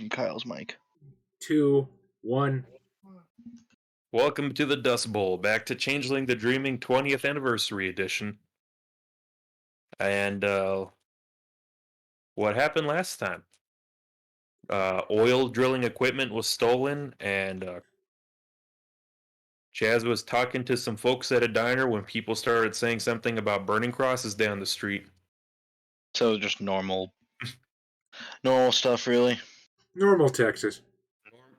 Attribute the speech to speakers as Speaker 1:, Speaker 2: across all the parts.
Speaker 1: in Kyle's mic.
Speaker 2: 2, 1.
Speaker 3: Welcome to the Dustbowl, back to Changeling the Dreaming 20th Anniversary Edition. And what happened last time? Oil drilling equipment was stolen, and Chaz was talking to some folks at a diner when people started saying something about burning crosses down the street.
Speaker 1: So just normal stuff, really.
Speaker 2: Normal Texas.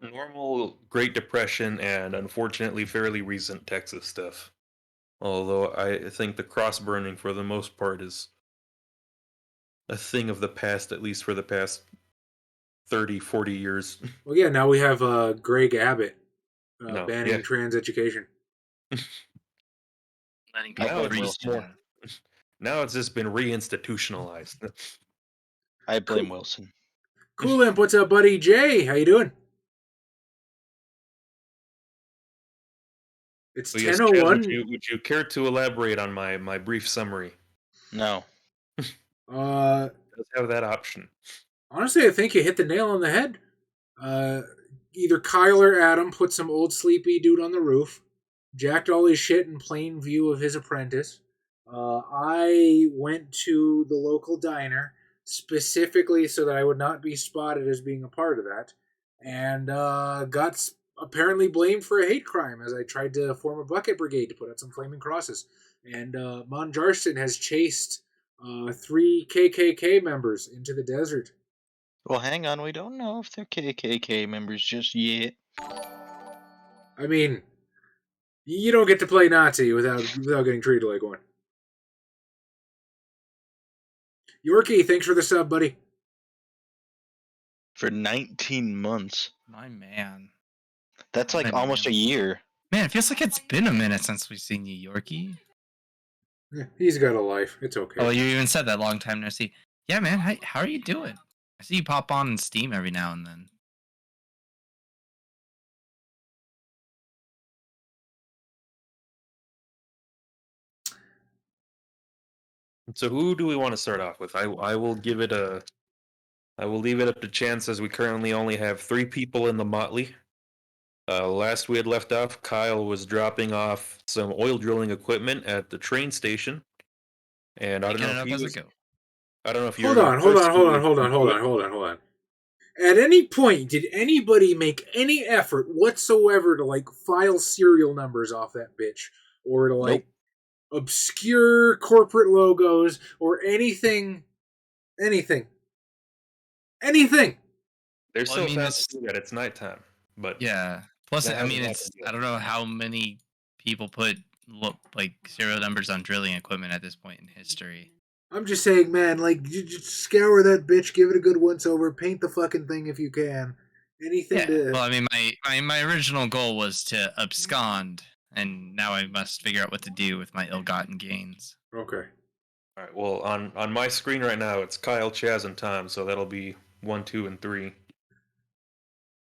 Speaker 3: Normal Great Depression and unfortunately fairly recent Texas stuff. Although I think the cross burning for the most part is a thing of the past, at least for the past 30, 40 years.
Speaker 2: Well, yeah, now we have Greg Abbott banning
Speaker 3: yeah.
Speaker 2: trans education.
Speaker 4: Letting
Speaker 3: Now
Speaker 4: people
Speaker 3: it's more. Now it's just been reinstitutionalized.
Speaker 1: I blame Wilson.
Speaker 2: Cool Imp, what's up, buddy? Jay, how you doing? It's
Speaker 3: So yes,
Speaker 2: 10:01.
Speaker 3: Chaz, would you care to elaborate on my brief summary?
Speaker 1: No.
Speaker 3: Let's have that option.
Speaker 2: Honestly, I think you hit the nail on the head. Either Kyle or Adam put some old sleepy dude on the roof, jacked all his shit in plain view of his apprentice. I went to the local diner specifically so that I would not be spotted as being a part of that, and got apparently blamed for a hate crime as I tried to form a bucket brigade to put out some flaming crosses. And Mon Jarston has chased 3 KKK members into the desert.
Speaker 1: Well, hang on. We don't know if they're KKK members just yet.
Speaker 2: I mean, you don't get to play Nazi without getting treated like one. Yorkie, thanks for the sub, buddy.
Speaker 1: For 19 months.
Speaker 4: My man.
Speaker 1: That's like almost a year.
Speaker 4: Man, it feels like it's been a minute since we've seen you, Yorkie.
Speaker 2: Yeah, he's got a life. It's okay.
Speaker 4: Oh, you even said that long time no see. Yeah, man, how are you doing? I see you pop on Steam every now and then.
Speaker 3: So who do we want to start off with? I will leave it up to chance, as we currently only have 3 people in the motley. Last we had left off, Kyle was dropping off some oil drilling equipment at the train station, and I don't know if he was. I don't know if you.
Speaker 2: Hold on. At any point, did anybody make any effort whatsoever to like file serial numbers off that bitch, or to like obscure corporate logos, or anything? Anything?
Speaker 3: They're so fast that it's nighttime, but
Speaker 4: yeah. Plus, I mean, I don't know how many people put like serial numbers on drilling equipment at this point in history.
Speaker 2: I'm just saying, man, like, you just scour that bitch, give it a good once over, paint the fucking thing if you can. Anything to...
Speaker 4: Well, I mean, my original goal was to abscond, and now I must figure out what to do with my ill-gotten gains.
Speaker 2: Okay.
Speaker 3: All right, well, on my screen right now, it's Kyle, Chaz, and Tom, so that'll be 1, 2, and 3.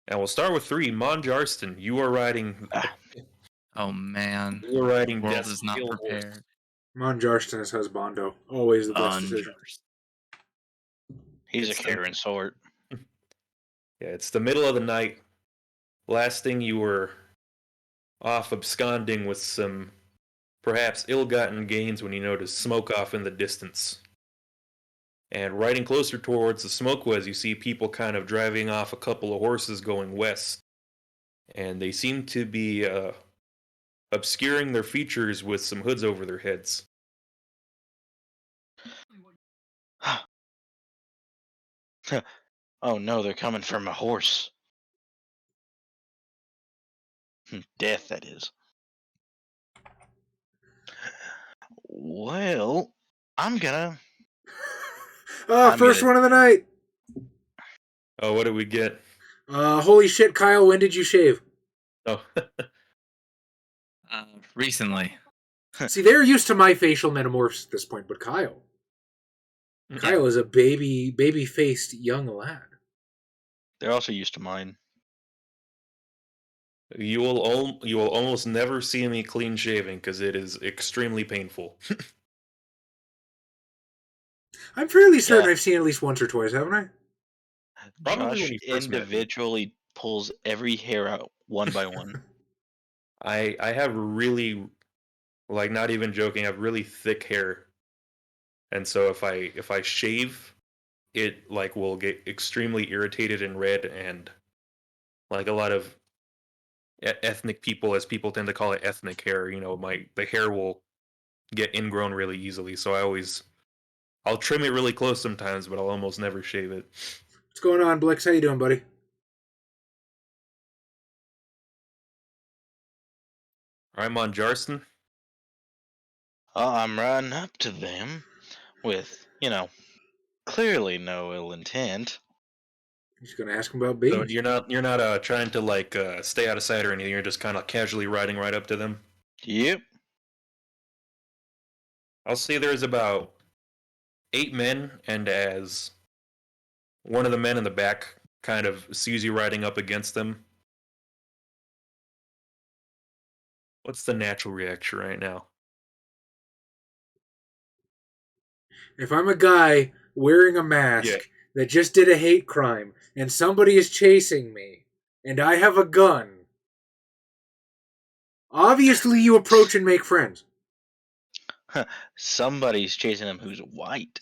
Speaker 3: And we'll start with 3. Mon Jarston, you are riding...
Speaker 4: Oh, man.
Speaker 3: You are riding...
Speaker 4: The world is not prepared.
Speaker 2: Mon Jarston is husbando. Always the best decision.
Speaker 1: He's a Karen sort.
Speaker 3: Yeah, it's the middle of the night. Last thing, you were off absconding with some perhaps ill-gotten gains when you noticed smoke off in the distance. And riding closer towards the smoke was, you see people kind of driving off a couple of horses going west. And they seem to be obscuring their features with some hoods over their heads.
Speaker 1: Oh no, they're coming from a horse. Death, that is. Well, I'm gonna...
Speaker 2: First one of the night.
Speaker 3: Oh, what did we get?
Speaker 2: Holy shit, Kyle, when did you shave?
Speaker 3: Oh.
Speaker 4: Recently.
Speaker 2: See, they're used to my facial metamorphosis at this point, but Kyle is a baby-faced young lad.
Speaker 1: They're also used to mine.
Speaker 3: You will almost never see me clean shaving because it is extremely painful.
Speaker 2: I'm fairly certain I've seen it at least once or twice, haven't I?
Speaker 3: Probably when
Speaker 1: Josh
Speaker 3: you first met me.
Speaker 1: individually pulls every hair out one by one.
Speaker 3: I have really, like, not even joking, I have really thick hair, and so if I shave, it like will get extremely irritated and red, and like a lot of ethnic people, as people tend to call it, ethnic hair. The hair will get ingrown really easily. So I'll trim it really close sometimes, but I'll almost never shave it.
Speaker 2: What's going on, Blix? How you doing, buddy?
Speaker 3: I'm on Jarston.
Speaker 1: I'm riding up to them with, clearly no ill intent.
Speaker 2: He's gonna ask him about
Speaker 3: So
Speaker 2: beans.
Speaker 3: you're not trying to like stay out of sight or anything. You're just kind of casually riding right up to them.
Speaker 1: Yep.
Speaker 3: I'll say there's about 8 men, and as one of the men in the back kind of sees you riding up against them, what's the natural reaction right now?
Speaker 2: If I'm a guy wearing a
Speaker 3: Yeah.
Speaker 2: mask that just did a hate crime and somebody is chasing me and I have a gun, obviously you approach and make friends.
Speaker 1: Somebody's chasing him who's white.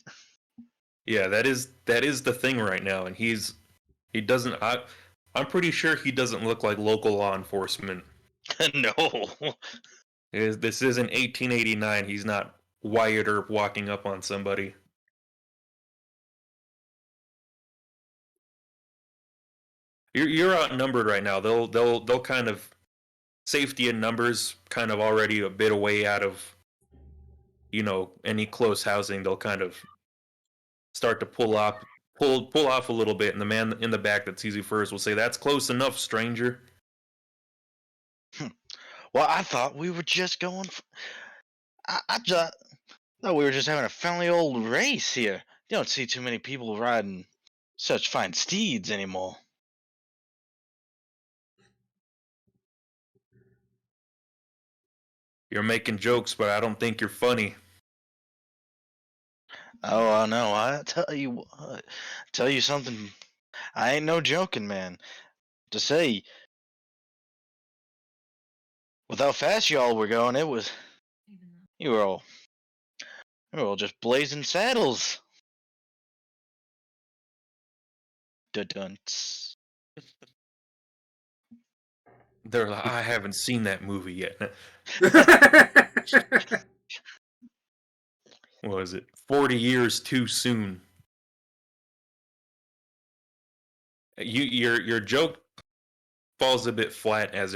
Speaker 3: Yeah, that is the thing right now, and he doesn't. I'm pretty sure he doesn't look like local law enforcement.
Speaker 1: No.
Speaker 3: This isn't 1889. He's not Wyatt Earp walking up on somebody. You're outnumbered right now. They'll kind of, safety in numbers, kind of already a bit away out of any close housing. They'll kind of start to pull off a little bit, and the man in the back that sees you first will say, "That's close enough, stranger."
Speaker 1: Well, I thought we were just going. I just thought we were just having a friendly old race here. You don't see too many people riding such fine steeds anymore.
Speaker 3: You're making jokes, but I don't think you're funny.
Speaker 1: Oh, I know. I tell you what. Tell you something. I ain't no joking, man. To say, with how fast y'all were going, it was you were all just blazing saddles. Dun-dunts.
Speaker 3: They're like, I haven't seen that movie yet. What was it? 40 years too soon. Your joke falls a bit flat as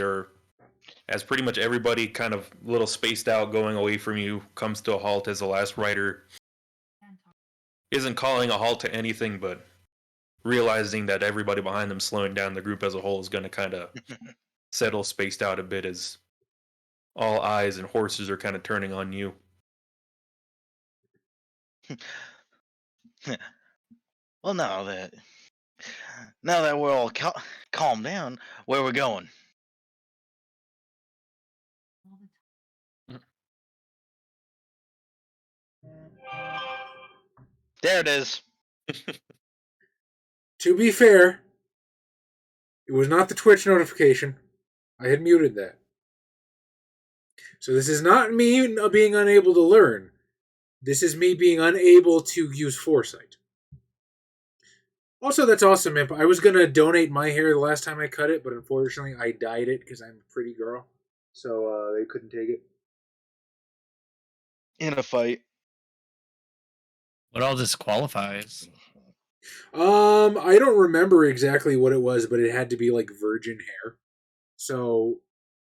Speaker 3: pretty much everybody kind of a little spaced out going away from you comes to a halt as the last rider isn't calling a halt to anything, but realizing that everybody behind them slowing down, the group as a whole is going to kind of settle spaced out a bit as all eyes and horses are kind of turning on you.
Speaker 1: Well, now that we're all calmed down, where we're going? There it is.
Speaker 2: To be fair, it was not the Twitch notification. I had muted that. So this is not me being unable to learn. This is me being unable to use foresight. Also, that's awesome, Imp. I was going to donate my hair the last time I cut it, but unfortunately I dyed it because I'm a pretty girl. So they couldn't take it.
Speaker 1: In a fight.
Speaker 4: What all disqualifies?
Speaker 2: I don't remember exactly what it was, but it had to be like virgin hair. So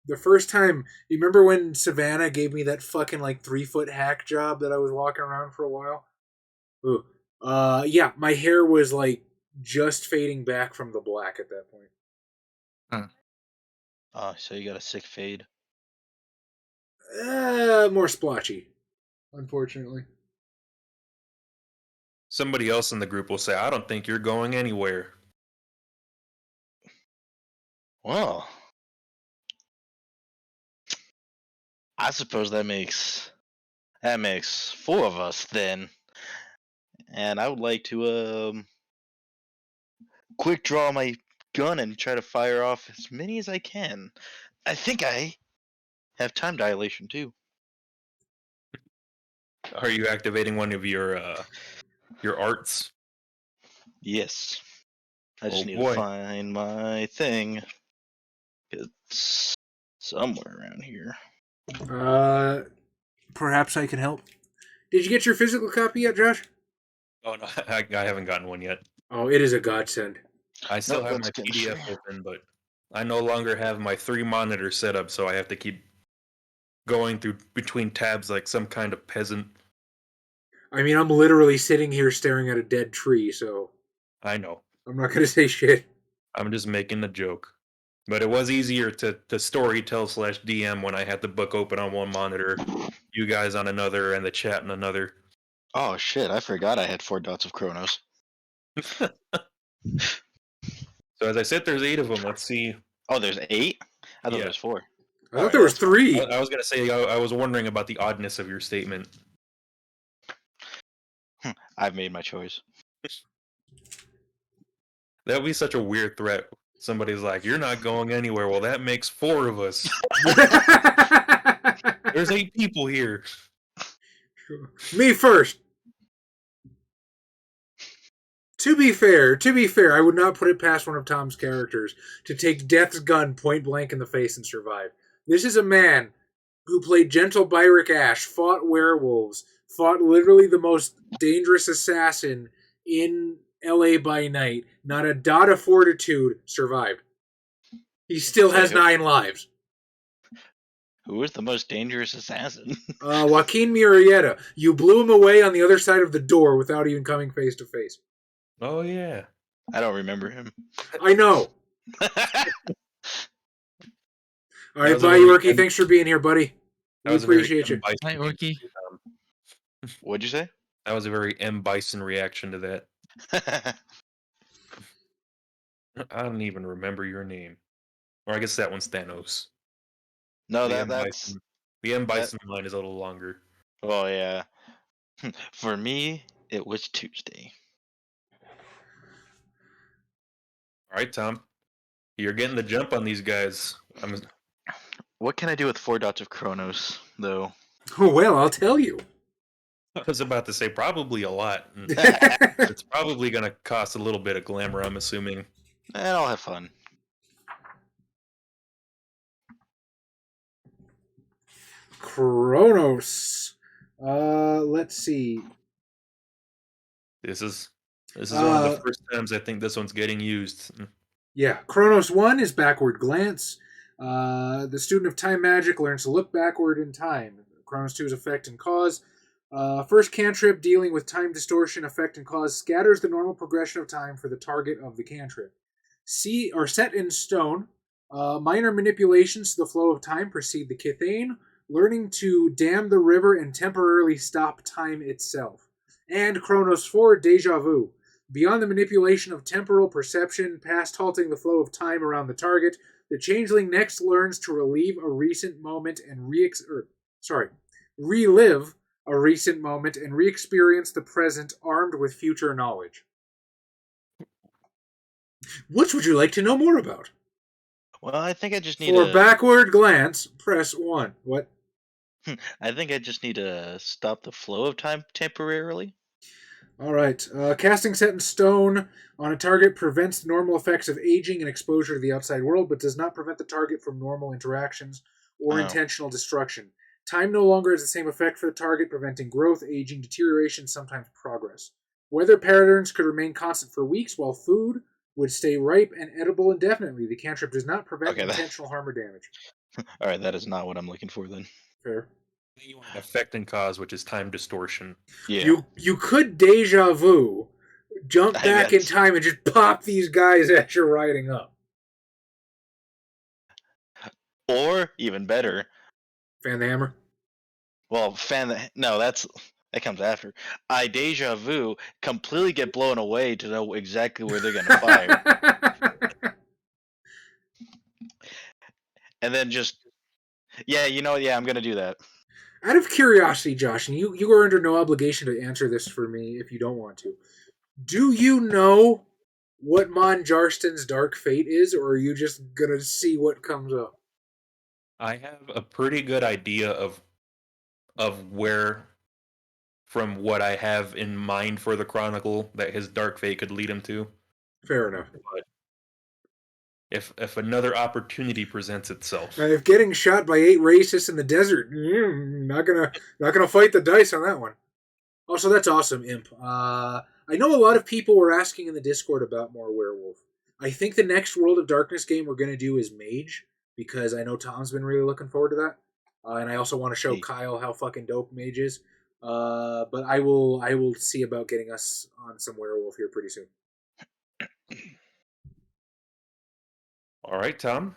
Speaker 2: the first time, you remember when Savannah gave me that fucking like 3-foot hack job that I was walking around for a while? Ooh. Yeah, my hair was like just fading back from the black at that point.
Speaker 1: Oh, so you got a sick fade.
Speaker 2: More splotchy, unfortunately.
Speaker 3: Somebody else in the group will say, I don't think you're going anywhere.
Speaker 1: Well, I suppose that makes 4 of us then. And I would like to quick draw my gun and try to fire off as many as I can. I think I have time dilation too.
Speaker 3: Are you activating one of your arts?
Speaker 1: Yes. I just
Speaker 3: Oh,
Speaker 1: need
Speaker 3: boy.
Speaker 1: to find my thing. It's somewhere around here.
Speaker 2: Perhaps I can help. Did you get your physical copy yet, Josh?
Speaker 3: Oh no, I haven't gotten one yet.
Speaker 2: Oh, it is a godsend.
Speaker 3: I still
Speaker 1: No,
Speaker 3: have
Speaker 1: let's
Speaker 3: my
Speaker 1: get
Speaker 3: PDF
Speaker 1: straight.
Speaker 3: open, but I no longer have my 3 monitor setup, so I have to keep going through between tabs like some kind of peasant.
Speaker 2: I mean, I'm literally sitting here staring at a dead tree, so
Speaker 3: I know.
Speaker 2: I'm not going to say shit.
Speaker 3: I'm just making a joke. But it was easier to storytell / DM when I had the book open on one monitor, you guys on another, and the chat on another.
Speaker 1: Oh shit, I forgot I had 4 dots of Chronos.
Speaker 3: So as I said, there's 8 of them. Let's see.
Speaker 1: Oh, there's 8? I thought
Speaker 3: Yeah.
Speaker 1: there was 4.
Speaker 2: I thought there was 3.
Speaker 3: I was gonna say I was wondering about the oddness of your statement.
Speaker 1: I've made my choice.
Speaker 3: That would be such a weird threat. Somebody's like, "You're not going anywhere." Well, that makes 4 of us. There's 8 people here.
Speaker 2: Me first. To be fair, I would not put it past one of Tom's characters to take Death's gun point blank in the face and survive. This is a man who played Gentle Byrick Ash, fought werewolves, fought literally the most dangerous assassin in LA by night. Not a dot of fortitude, survived. He still has 9 lives.
Speaker 1: Who is the most dangerous assassin?
Speaker 2: Joaquin Murrieta. You blew him away on the other side of the door without even coming face to face.
Speaker 3: Oh yeah.
Speaker 1: I don't remember him.
Speaker 2: I know. All right, bye, Yorkie. Thanks for being here, buddy. We appreciate you.
Speaker 4: Hi, Yorkie.
Speaker 1: What'd you say?
Speaker 3: That was a very M. Bison reaction to that. I don't even remember your name. Or I guess that one's Thanos.
Speaker 1: No,
Speaker 3: The
Speaker 1: that's...
Speaker 3: The M. Bison line is a little longer.
Speaker 1: Oh, yeah. For me, it was Tuesday.
Speaker 3: All right, Tom. You're getting the jump on these guys.
Speaker 1: What can I do with 4 dots of Chronos, though?
Speaker 2: Oh, well, I'll tell you.
Speaker 3: I was about to say probably a lot. It's probably going to cost a little bit of glamour, I'm assuming.
Speaker 1: And I'll have fun.
Speaker 2: Kronos. Let's see.
Speaker 3: This is one of the first times I think this one's getting used.
Speaker 2: Yeah, Kronos 1 is Backward Glance. The student of time magic learns to look backward in time. Kronos 2 is Effect and Cause. First cantrip dealing with time distortion, effect, and cause scatters the normal progression of time for the target of the cantrip. Set in stone. Minor manipulations to the flow of time precede the Kithane, learning to dam the river and temporarily stop time itself. And Kronos 4, Deja Vu. Beyond the manipulation of temporal perception, past halting the flow of time around the target, the Changeling next learns to relive a recent moment and re-experience the present armed with future knowledge. Which would you like to know more about?
Speaker 1: Well, I think I just need
Speaker 2: For backward glance, press 1. What?
Speaker 1: I think I just need to stop the flow of time temporarily.
Speaker 2: All right. Casting set in stone on a target prevents the normal effects of aging and exposure to the outside world, but does not prevent the target from normal interactions or intentional destruction. Time no longer has the same effect for the target, preventing growth, aging, deterioration, sometimes progress. Weather patterns could remain constant for weeks, while food would stay ripe and edible indefinitely. The cantrip does not prevent intentional harm or damage.
Speaker 1: All right, that is not what I'm looking for then.
Speaker 2: Fair.
Speaker 3: Effect and cause, which is time distortion.
Speaker 1: Yeah.
Speaker 2: You could deja vu, jump back in time, and just pop these guys as you're riding up.
Speaker 1: Or even better,
Speaker 2: fan the hammer.
Speaker 1: Well, that comes after. I deja vu, completely get blown away to know exactly where they're gonna fire, and then just I'm gonna do that.
Speaker 2: Out of curiosity, Josh, and you are under no obligation to answer this for me if you don't want to. Do you know what Mon Jarston's dark fate is, or are you just gonna see what comes up?
Speaker 3: I have a pretty good idea of where, from what I have in mind for the Chronicle, that his dark fate could lead him to.
Speaker 2: Fair enough.
Speaker 3: But if another opportunity presents itself,
Speaker 2: If getting shot by 8 racists in the desert, not gonna fight the dice on that one. Also, that's awesome, Imp. I know a lot of people were asking in the Discord about more werewolf. I think the next World of Darkness game we're gonna do is Mage, because I know Tom's been really looking forward to that, and I also want to show
Speaker 1: Hey.
Speaker 2: Kyle how fucking dope Mage is. But I will see about getting us on some werewolf here pretty soon.
Speaker 3: all right, Tom.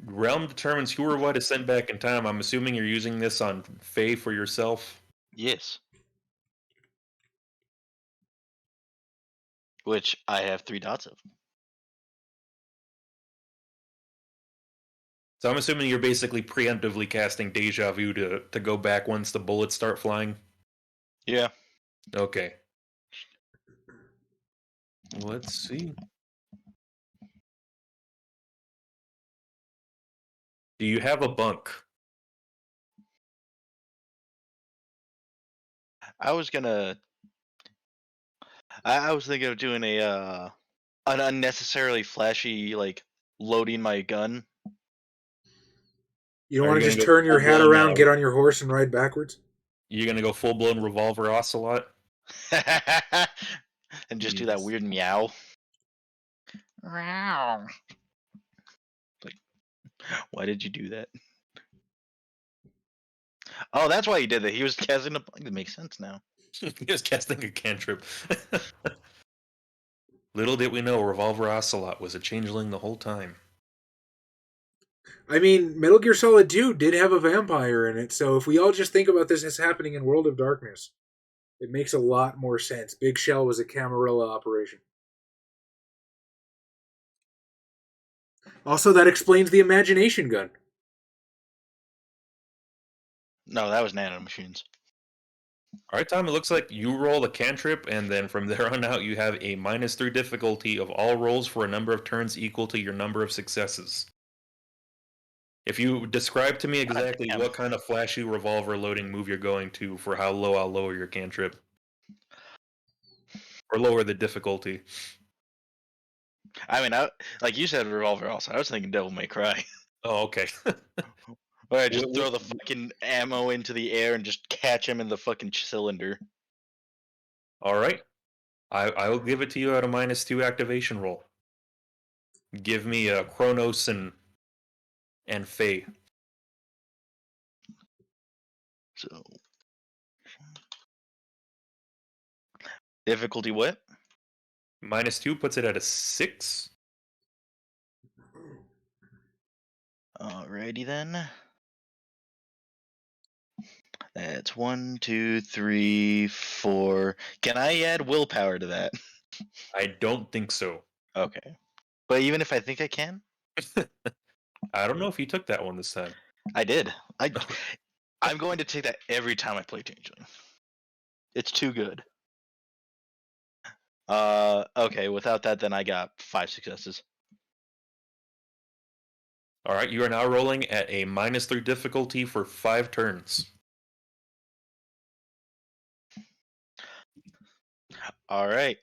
Speaker 3: Realm determines who or what is sent back in time. I'm assuming you're using this on Faye for yourself.
Speaker 1: Yes. Which I have 3 dots of.
Speaker 3: So I'm assuming you're basically preemptively casting Deja Vu to go back once the bullets start flying.
Speaker 1: Yeah.
Speaker 3: Okay. Let's see. Do you have a bunk?
Speaker 1: I was gonna. I was thinking of doing an unnecessarily flashy loading my gun.
Speaker 2: You don't
Speaker 3: Are
Speaker 2: want
Speaker 3: you
Speaker 2: to
Speaker 3: gonna
Speaker 2: just
Speaker 3: go
Speaker 2: turn your hat
Speaker 3: full-blown,
Speaker 2: around, get on your horse, and ride backwards?
Speaker 3: You're gonna go full blown revolver ocelot?
Speaker 1: And just do that
Speaker 3: Jeez.
Speaker 1: weird meow. Meow. Like, why did you do that? Oh, that's why he did that. He was casting a bug. That makes sense now.
Speaker 3: He was casting a cantrip. Little did we know Revolver Ocelot was a changeling the whole time.
Speaker 2: I mean, Metal Gear Solid 2 did have a vampire in it, so if we all just think about this as happening in World of Darkness, it makes a lot more sense. Big Shell was a Camarilla operation. Also, that explains the imagination gun.
Speaker 1: No, that was nanomachines.
Speaker 3: All right, Tom, it looks like you roll a cantrip, and then from there on out, you have a -3 difficulty of all rolls for a number of turns equal to your number of successes. If you describe to me exactly
Speaker 1: damn.
Speaker 3: what kind of flashy revolver loading move you're going to for how low I'll lower your cantrip. Or lower the difficulty.
Speaker 1: I mean, like you said, revolver. Also, I was thinking Devil May Cry.
Speaker 3: Oh, okay.
Speaker 1: Where I just
Speaker 3: Wh-
Speaker 1: throw
Speaker 3: wh-
Speaker 1: the fucking ammo into the air and just catch him in the fucking cylinder.
Speaker 3: All right. I will give it to you at a -2 activation roll. Give me a Kronos and Faye.
Speaker 1: So, difficulty what?
Speaker 3: -2 puts it at a 6.
Speaker 1: Alrighty then. That's 1, 2, 3, 4. Can I add willpower to that?
Speaker 3: I don't think so.
Speaker 1: Okay. But even if I think I can,
Speaker 3: I don't know if you took that one this time.
Speaker 1: I did. I'm going to take that every time I play Changeling. It's too good. Okay. Without that, then I got 5 successes.
Speaker 3: All right, you are now rolling at a -3 difficulty for 5 turns.
Speaker 1: All right.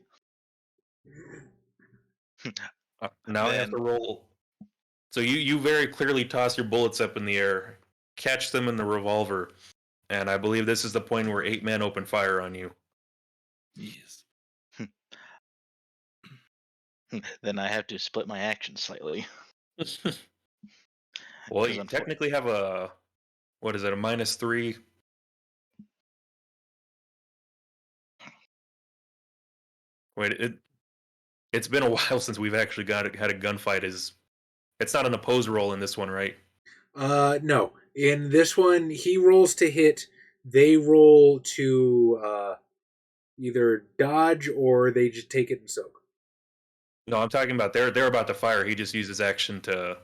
Speaker 3: Now I have to
Speaker 1: Then-
Speaker 3: roll. So you very clearly toss your bullets up in the air, catch them in the revolver, and I believe this is the point where 8 men open fire on you.
Speaker 4: Yes.
Speaker 1: Then I have to split my action slightly.
Speaker 3: Well,
Speaker 1: 'Cause
Speaker 3: you technically have a, what is it, a -3? Wait, it's been a while since we've actually had a gunfight. It's not an opposed roll in this one, right?
Speaker 2: No. In this one, he rolls to hit. They roll to either dodge or they just take it and soak.
Speaker 3: No, I'm talking about they're about to fire. He just uses action to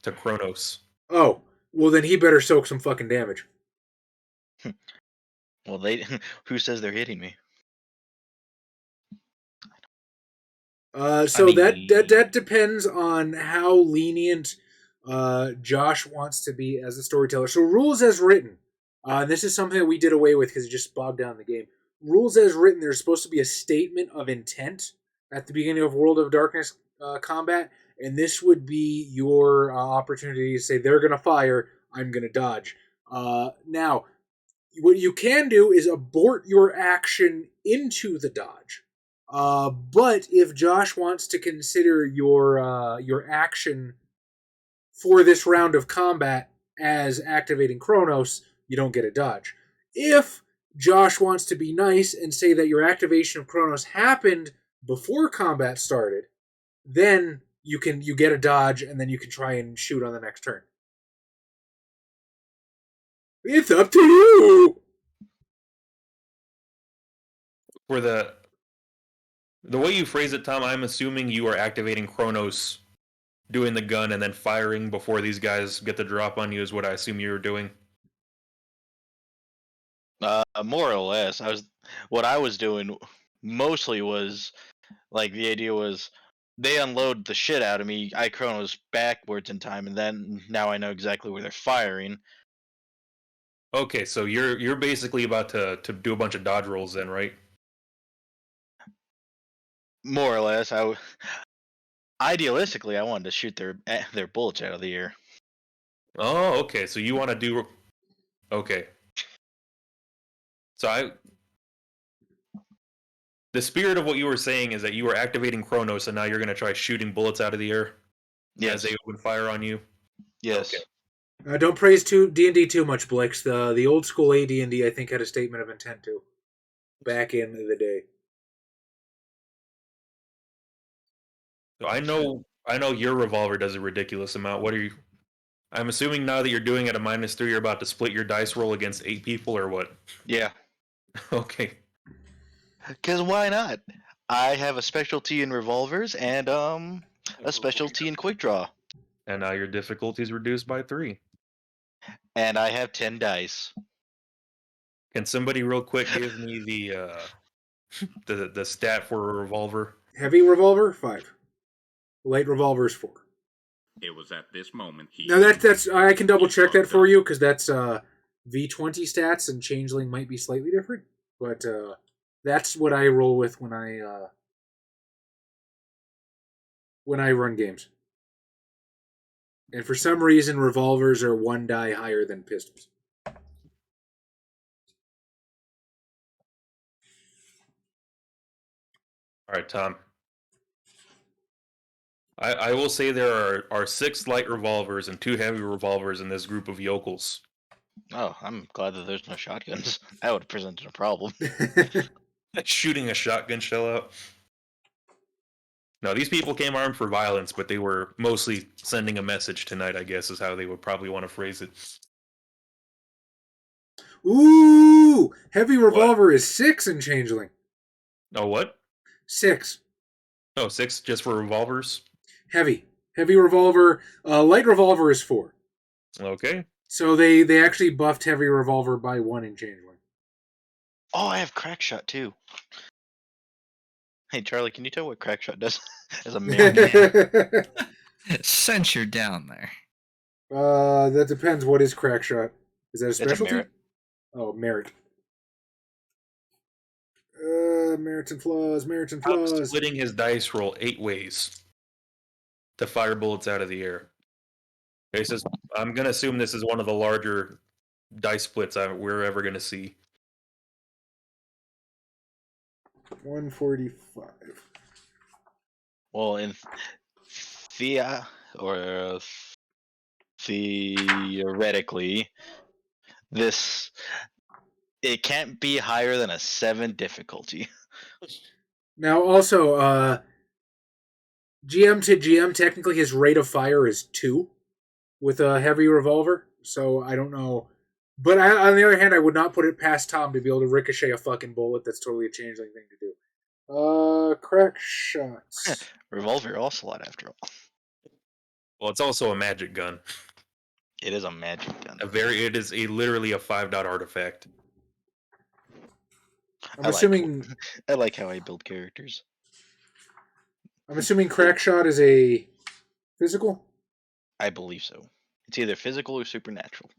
Speaker 3: Kronos.
Speaker 2: Oh, well then he better soak some fucking damage.
Speaker 1: Well, they. Who says they're hitting me?
Speaker 2: So
Speaker 4: mean-
Speaker 2: that depends on how lenient Josh wants to be as a storyteller. So rules as written, and this is something that we did away with because it just bogged down the game. Rules as written, there's supposed to be a statement of intent at the beginning of World of Darkness combat, and this would be your opportunity to say they're going to fire, I'm going to dodge. Now, what you can do is abort your action into the dodge. But if Josh wants to consider your action for this round of combat as activating Chronos, you don't get a dodge. If Josh wants to be nice and say that your activation of Chronos happened before combat started, then you get a dodge and then you can try and shoot on the next turn. It's up to you.
Speaker 3: For the way you phrase it, Tom, I'm assuming you are activating Chronos, doing the gun, and then firing before these guys get the drop on you is what I assume you're doing.
Speaker 1: More or less. What I was doing mostly was like the idea was they unload the shit out of me. I Chronos backwards in time, and then now I know exactly where they're firing.
Speaker 3: Okay, so you're basically about to do a bunch of dodge rolls then, right?
Speaker 1: More or less, idealistically I wanted to shoot their bullets out of the air.
Speaker 3: Oh, okay. So you want to do okay. So the spirit of what you were saying is that you were activating Chronos, and now you're going to try shooting bullets out of the air as they open fire on you.
Speaker 1: Yes.
Speaker 3: Okay.
Speaker 2: Don't praise D&D too much, Blix. The old school AD&D, I think, had a statement of intent too, back in the day.
Speaker 3: So I know your revolver does a ridiculous amount. What are you? I'm assuming now that you're doing it at -3, you're about to split your dice roll against 8 people, or what?
Speaker 1: Yeah.
Speaker 3: Okay.
Speaker 1: Because why not? I have a specialty in revolvers and a specialty in quick draw,
Speaker 3: And now your difficulty is reduced by 3.
Speaker 1: and I have 10 dice.
Speaker 3: Can somebody real quick give me the stat for a revolver?
Speaker 2: Heavy revolver, 5. Light revolver is 4.
Speaker 5: It was at this moment he.
Speaker 2: Now that's I can double check that for you because that's V20 stats and Changeling might be slightly different, but that's what I roll with when I run games. And for some reason, revolvers are 1 die higher than pistols.
Speaker 3: All right, Tom. I will say there are 6 light revolvers and 2 heavy revolvers in this group of yokels.
Speaker 1: Oh, I'm glad that there's no shotguns. That would have presented a problem.
Speaker 3: Shooting a shotgun shell out. No, these people came armed for violence, but they were mostly sending a message tonight, I guess, is how they would probably want to phrase it.
Speaker 2: Ooh! Heavy revolver is 6 in Changeling.
Speaker 3: Oh, what?
Speaker 2: 6.
Speaker 3: Oh, 6 just for revolvers?
Speaker 2: Heavy revolver. Light revolver is 4.
Speaker 3: Okay.
Speaker 2: So they actually buffed heavy revolver by 1 in Changeling.
Speaker 1: Oh, I have crack shot too. Hey Charlie, can you tell what crack shot does as a man?
Speaker 4: Since you're down there.
Speaker 2: That depends. What is crack shot? Is that a
Speaker 1: It's a
Speaker 2: specialty?
Speaker 1: merit.
Speaker 2: Oh, merit. Merits and flaws.
Speaker 3: I'm splitting his dice roll 8 ways to fire bullets out of the air. Okay, so I'm going to assume this is one of the larger dice splits we're ever going to see.
Speaker 2: 145.
Speaker 1: Well, in theoretically, it can't be higher than a 7 difficulty.
Speaker 2: Now, also, GM to GM, technically his rate of fire is 2 with a heavy revolver. So I don't know. But on the other hand, I would not put it past Tom to be able to ricochet a fucking bullet. That's totally a Changeling thing to do. Crack shots.
Speaker 1: Revolver ocelot, after all.
Speaker 3: Well, it's also a magic gun.
Speaker 1: It is a magic gun.
Speaker 3: It is literally a 5-dot artifact.
Speaker 2: I'm assuming.
Speaker 1: I like how I build characters.
Speaker 2: I'm assuming crack shot is a physical?
Speaker 1: I believe so. It's either physical or supernatural.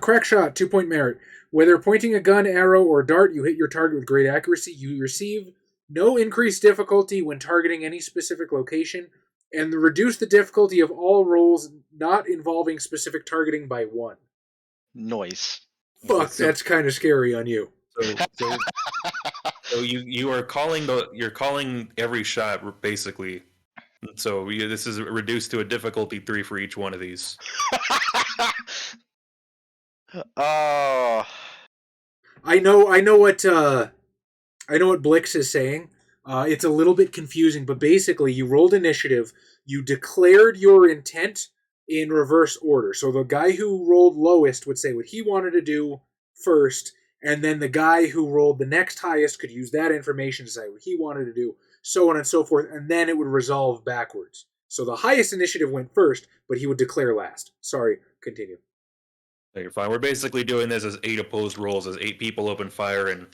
Speaker 2: Crack shot, 2-point merit. Whether pointing a gun, arrow, or dart, you hit your target with great accuracy. You receive no increased difficulty when targeting any specific location, and reduce the difficulty of all rolls not involving specific targeting by 1.
Speaker 1: Noise.
Speaker 2: Fuck, that's kind of scary on you.
Speaker 3: So you're calling every shot basically. So this is reduced to a difficulty 3 for each one of these.
Speaker 1: Oh.
Speaker 2: I know what Blix is saying. It's a little bit confusing, but basically you rolled initiative, you declared your intent in reverse order. So the guy who rolled lowest would say what he wanted to do first, and then the guy who rolled the next highest could use that information to say what he wanted to do, so on and so forth, and then it would resolve backwards. So the highest initiative went first, but he would declare last. Sorry, continue.
Speaker 3: No, you're fine. We're basically doing this as 8 opposed rolls, as 8 people open fire, and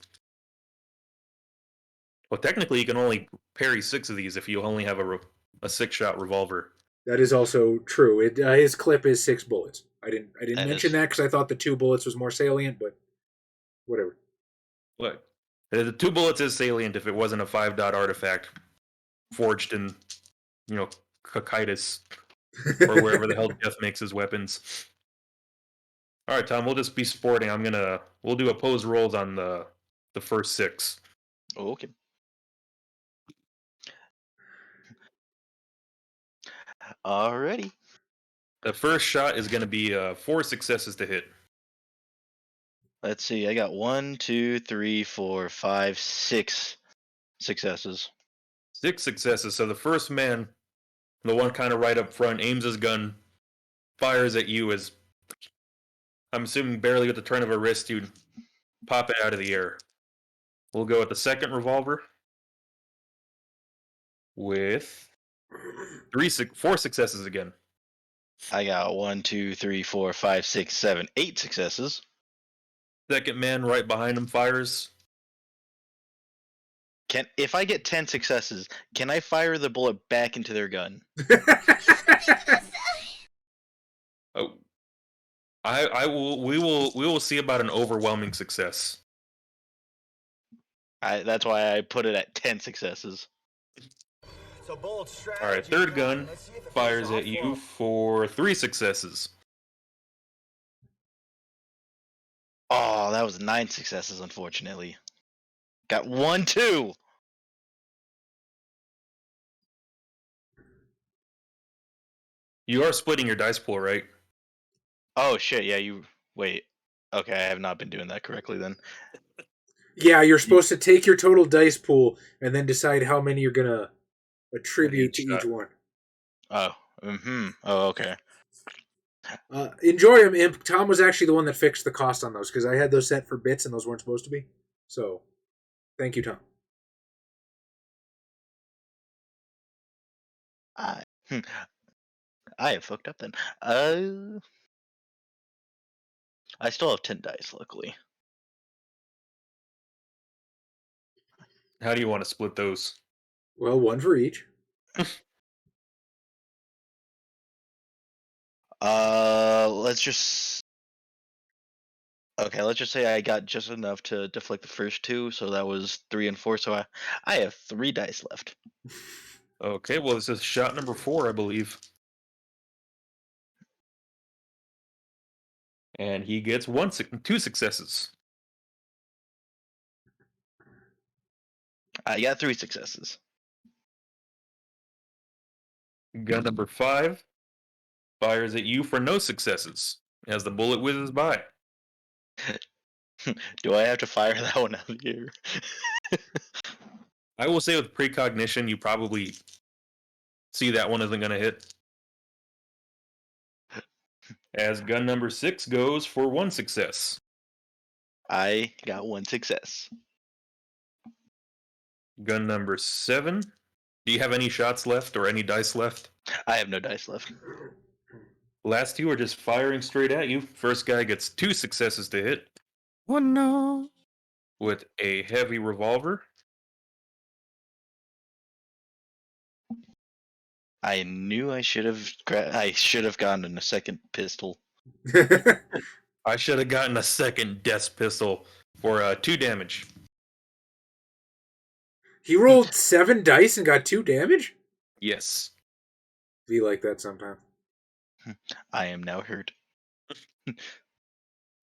Speaker 3: well, technically you can only parry 6 of these if you only have a 6-shot revolver.
Speaker 2: That is also true. His clip is 6 bullets. I didn't
Speaker 1: That
Speaker 2: mention
Speaker 1: is-
Speaker 2: that because I thought the 2 bullets was more salient, but whatever.
Speaker 3: What? The 2 bullets is salient if it wasn't a 5-dot artifact forged in, Cocytus or wherever the hell Death makes his weapons. All right, Tom, we'll just be sporting. We'll do opposed rolls on the first 6.
Speaker 1: Okay. Alrighty.
Speaker 3: The first shot is going to be 4 successes to hit.
Speaker 1: Let's see. I got 1, 2, 3, 4, 5, 6 successes.
Speaker 3: 6 successes. So the first man, the one kind of right up front, aims his gun, fires at you as, I'm assuming barely with the turn of a wrist, you pop it out of the air. We'll go with the second revolver with 4 successes again.
Speaker 1: I got 1, 2, 3, 4, 5, 6, 7, 8 successes.
Speaker 3: Second man right behind him fires.
Speaker 1: If I get 10 successes, can I fire the bullet back into their gun?
Speaker 3: Oh, I will. We will see about an overwhelming success.
Speaker 1: That's why I put it at 10 successes.
Speaker 3: All right, third gun fires at you for 3 successes.
Speaker 1: Oh, that was 9 successes, unfortunately. Got 1, 2.
Speaker 3: You are splitting your dice pool, right?
Speaker 1: Oh shit! Yeah, wait. Okay, I have not been doing that correctly then.
Speaker 2: Yeah, you're supposed to take your total dice pool and then decide how many you're gonna attribute to each one.
Speaker 1: Oh, Oh, okay.
Speaker 2: Enjoy them, Imp. Tom was actually the one that fixed the cost on those because I had those set for bits and those weren't supposed to be. So, thank you, Tom.
Speaker 1: I have fucked up then. I still have 10 dice, luckily.
Speaker 3: How do you want to split those?
Speaker 2: Well, 1 for each.
Speaker 1: Let's just say I got just enough to deflect the first 2, so that was 3 and 4. So I have 3 dice left.
Speaker 3: Okay, well, this is shot number 4, I believe. And he gets 2 successes.
Speaker 1: I got 3 successes.
Speaker 3: Gun number 5 fires at you for no successes as the bullet whizzes by.
Speaker 1: Do I have to fire that one out of here?
Speaker 3: I will say with precognition, you probably see that one isn't going to hit. As gun number 6 goes for 1 success.
Speaker 1: I got 1 success.
Speaker 3: Gun number 7. Do you have any shots left or any dice left?
Speaker 1: I have no dice left.
Speaker 3: Last 2 are just firing straight at you. First guy gets 2 successes to hit.
Speaker 4: Oh no!
Speaker 3: With a heavy revolver.
Speaker 1: I knew I should have. I should have gotten a second pistol.
Speaker 3: I should have gotten a second death pistol for 2 damage.
Speaker 2: He rolled 7 dice and got 2 damage?
Speaker 3: Yes.
Speaker 2: Be like that sometime.
Speaker 1: I am now hurt.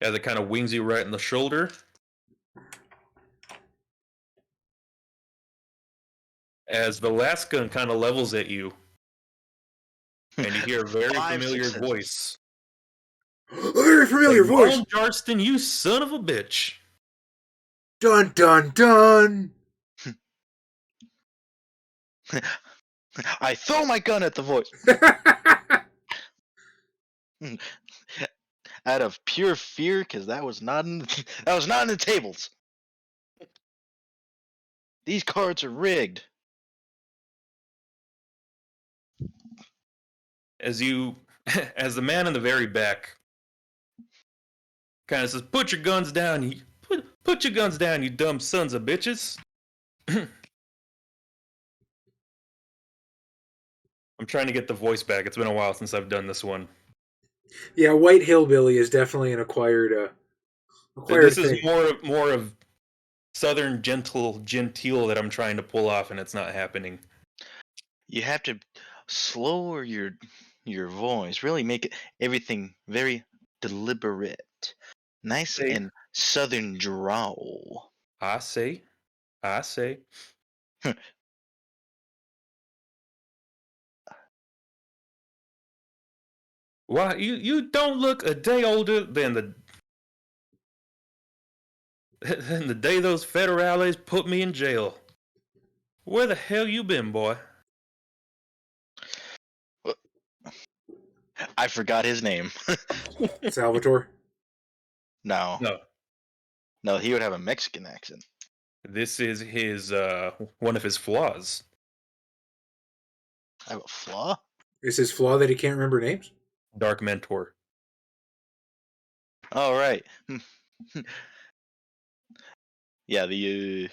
Speaker 3: As it kind of wings you right in the shoulder. As the last gun kind of levels at you, and you hear a very familiar voice.
Speaker 2: A very familiar voice!
Speaker 3: Ron Jarston, you son of a bitch.
Speaker 2: Dun dun dun!
Speaker 1: I throw my gun at the voice. Out of pure fear, because that was not in the tables. These cards are rigged.
Speaker 3: As the man in the very back kind of says, "Put your guns down, you put your guns down, you dumb sons of bitches." I'm trying to get the voice back. It's been a while since I've done this one.
Speaker 2: Yeah, White Hillbilly is definitely an acquired
Speaker 3: This
Speaker 2: thing.
Speaker 3: is more of Southern genteel that I'm trying to pull off, and it's not happening.
Speaker 1: You have to slower your voice. Really make everything very deliberate, nice and Southern drawl.
Speaker 3: I say. Why you don't look a day older than the day those federales put me in jail. Where the hell you been, boy?
Speaker 1: I forgot his name.
Speaker 2: Salvatore?
Speaker 1: No, he would have a Mexican accent.
Speaker 3: This is his one of his flaws.
Speaker 1: I have a flaw?
Speaker 2: Is his flaw that he can't remember names?
Speaker 3: Dark Mentor.
Speaker 1: All right. Yeah, the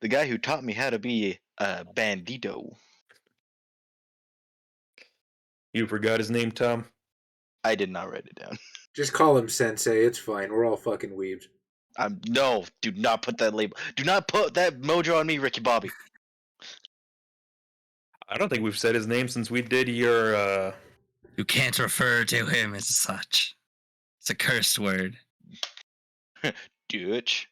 Speaker 1: guy who taught me how to be a bandito.
Speaker 3: You forgot his name, Tom?
Speaker 1: I did not write it down.
Speaker 2: Just call him Sensei. It's fine. We're all fucking weebs.
Speaker 1: No, do not put that label. Do not put that mojo on me, Ricky Bobby.
Speaker 3: I don't think we've said his name since we did your
Speaker 4: You can't refer to him as such. It's a cursed word.
Speaker 1: Dutch.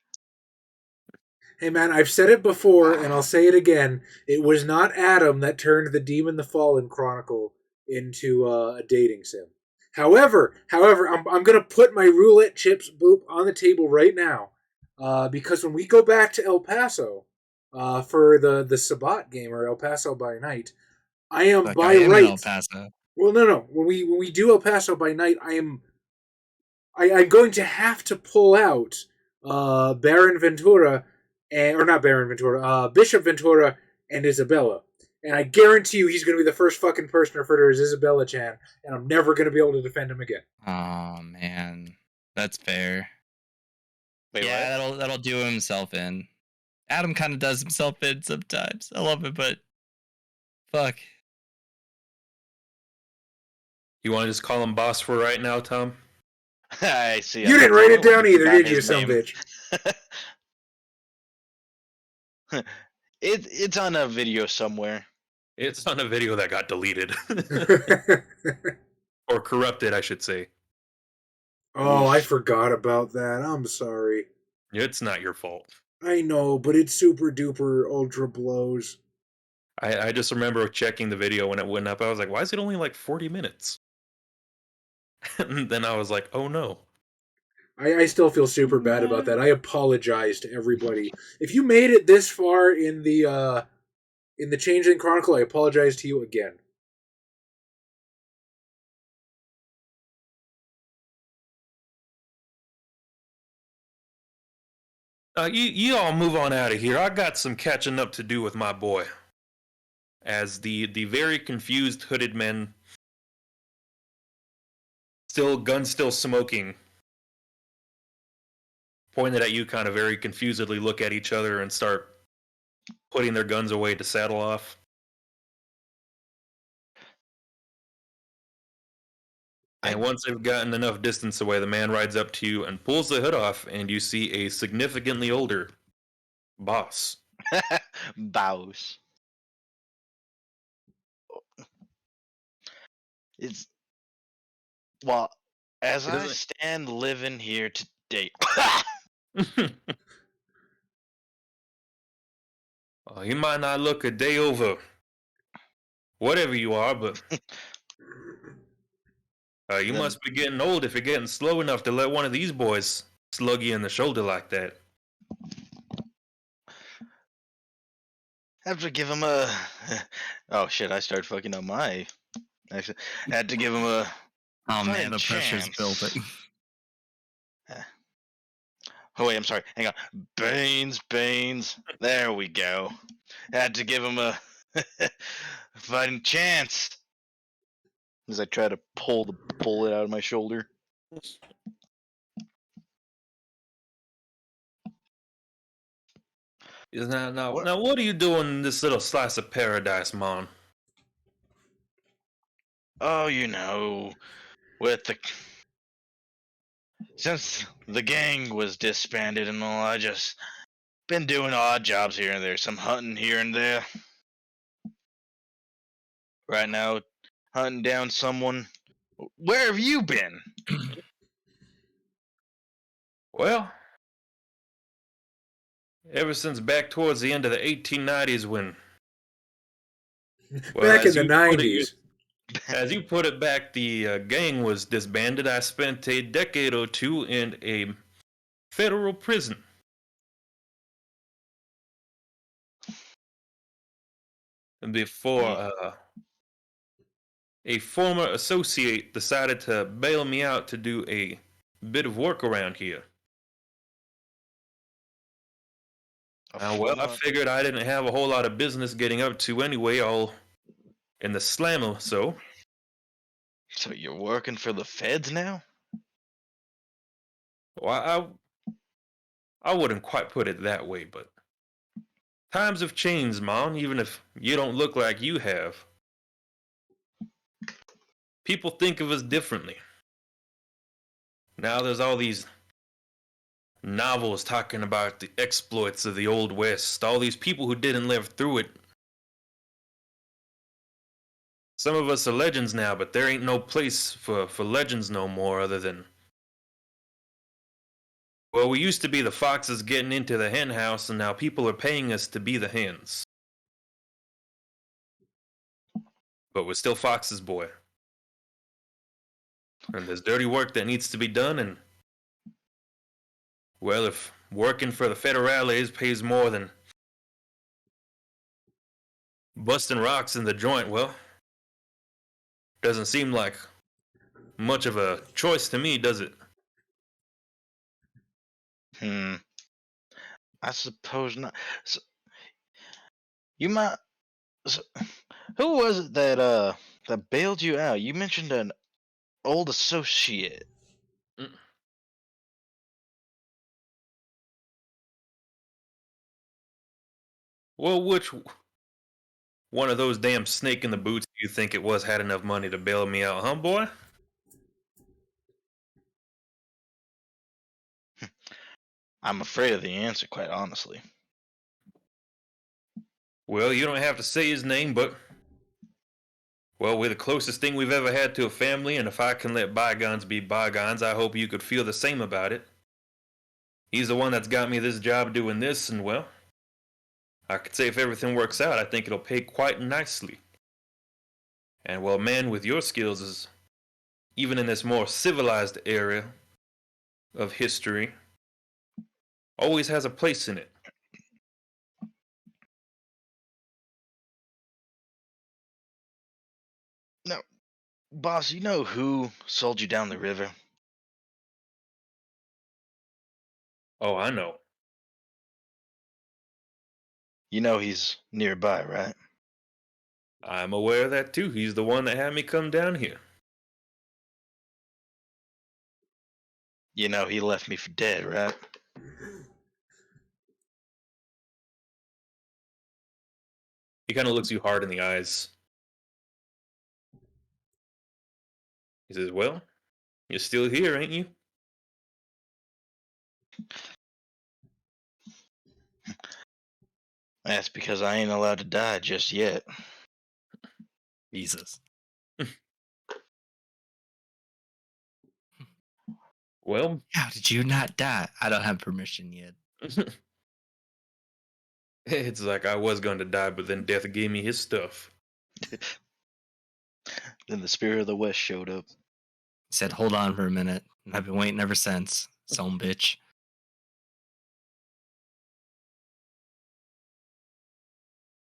Speaker 2: Hey man, I've said it before and I'll say it again. It was not Adam that turned the Demon the Fallen Chronicle into a dating sim. However, I'm gonna put my roulette chips boop on the table right now, because when we go back to El Paso for the Sabat game or El Paso by Night, I am
Speaker 4: Look,
Speaker 2: by
Speaker 4: I am in
Speaker 2: right.
Speaker 4: El Paso.
Speaker 2: Well, no. When we do El Paso by Night, I'm going to have to pull out Baron Ventura, or not Baron Ventura, Bishop Ventura and Isabella. And I guarantee you he's going to be the first fucking person referred to as Isabella Chan, and I'm never going to be able to defend him again.
Speaker 4: Oh man, that's fair.
Speaker 1: Wait,
Speaker 4: yeah,
Speaker 1: what?
Speaker 4: that'll do himself in. Adam kind of does himself in sometimes. I love it, but fuck.
Speaker 3: You want to just call him boss for right now, Tom?
Speaker 1: I see.
Speaker 2: You didn't write it down either,
Speaker 1: Not
Speaker 2: did you,
Speaker 1: his
Speaker 2: son
Speaker 1: name.
Speaker 2: bitch?
Speaker 1: It's on a video somewhere.
Speaker 3: It's on a video that got deleted. Or corrupted, I should say.
Speaker 2: Oh, I forgot about that. I'm sorry.
Speaker 3: It's not your fault.
Speaker 2: I know, but it's super duper ultra blows.
Speaker 3: I just remember checking the video when it went up. I was like, why is it only like 40 minutes? And then I was like, oh no.
Speaker 2: I still feel super bad about that. I apologize to everybody. If you made it this far in the Changeling Chronicle, I apologize to you again.
Speaker 3: You all move on out of here. I got some catching up to do with my boy. As the very confused hooded men, gun still smoking, pointed at you, kind of very confusedly look at each other and start putting their guns away to saddle off. And once they've gotten enough distance away, the man rides up to you and pulls the hood off, and you see a significantly older boss.
Speaker 1: Bows. It's well, as
Speaker 3: It
Speaker 1: I
Speaker 3: doesn't.
Speaker 1: stand living here today.
Speaker 3: You might not look a day over whatever you are, but you
Speaker 1: Then
Speaker 3: must be getting old if you're getting slow enough to let one of these boys slug you in the shoulder like that.
Speaker 1: have to give him a. Oh shit! I started fucking up my. Actually, had to give him a.
Speaker 4: Oh man,
Speaker 1: fighting
Speaker 4: the pressure's
Speaker 1: chance.
Speaker 4: building.
Speaker 1: Oh wait, I'm sorry. Hang on. Baines. There we go. Had to give him a fighting chance. As I try to pull the bullet out of my shoulder.
Speaker 3: Now,
Speaker 1: What?
Speaker 3: what are you doing in this little slice of paradise, Mon?
Speaker 1: Oh, you know, with the since the gang was disbanded and all, I just been doing odd jobs here and there, some hunting here and there. Right now, hunting down someone. Where have you been?
Speaker 3: Well, ever since back towards the end of the 1890s when... Well,
Speaker 2: Back in the 90s.
Speaker 3: As you put it back, the gang was disbanded. I spent a decade or two in a federal prison. And before a former associate decided to bail me out to do a bit of work around here. I figured I didn't have a whole lot of business getting up to anyway, all in the slammer, so...
Speaker 1: So you're working for the feds now?
Speaker 3: Well, I wouldn't quite put it that way, but... Times have changed, Mom, even if you don't look like you have. People think of us differently. Now there's all these novels talking about the exploits of the Old West, all these people who didn't live through it. Some of us are legends now, but there ain't no place for legends no more other than... Well, we used to be the foxes getting into the hen house, and now people are paying us to be the hens. But we're still foxes, boy. And there's dirty work that needs to be done, and... Well, if working for the federales pays more than busting rocks in the joint, well... Doesn't seem like much of a choice to me, does it?
Speaker 1: I suppose not. So, you might. So, who was it that bailed you out? You mentioned an old associate.
Speaker 3: Well, which one of those damn snake in the boots do you think it was had enough money to bail me out, huh, boy?
Speaker 1: I'm afraid of the answer, quite honestly.
Speaker 3: Well, you don't have to say his name, but... Well, we're the closest thing we've ever had to a family, and if I can let bygones be bygones, I hope you could feel the same about it. He's the one that's got me this job doing this, and well... I could say if everything works out, I think it'll pay quite nicely. And well, a man with your skills is... Even in this more civilized area of history... always has a place in it.
Speaker 1: No, boss, you know who sold you down the river?
Speaker 3: Oh, I know.
Speaker 1: You know he's nearby, right?
Speaker 3: I'm aware of that too. He's the one that had me come down here.
Speaker 1: You know he left me for dead, right?
Speaker 3: He kind of looks you hard in the eyes. He says, well, You're still here, ain't you?
Speaker 1: That's because I ain't allowed to die just yet.
Speaker 4: Jesus.
Speaker 3: Well,
Speaker 4: How did you not die? I don't have permission yet.
Speaker 3: it's like I was going to die, but then Death gave me his stuff.
Speaker 1: Then the Spirit of the West showed up.
Speaker 4: He said, hold on for a minute. And I've been waiting ever since. Some bitch.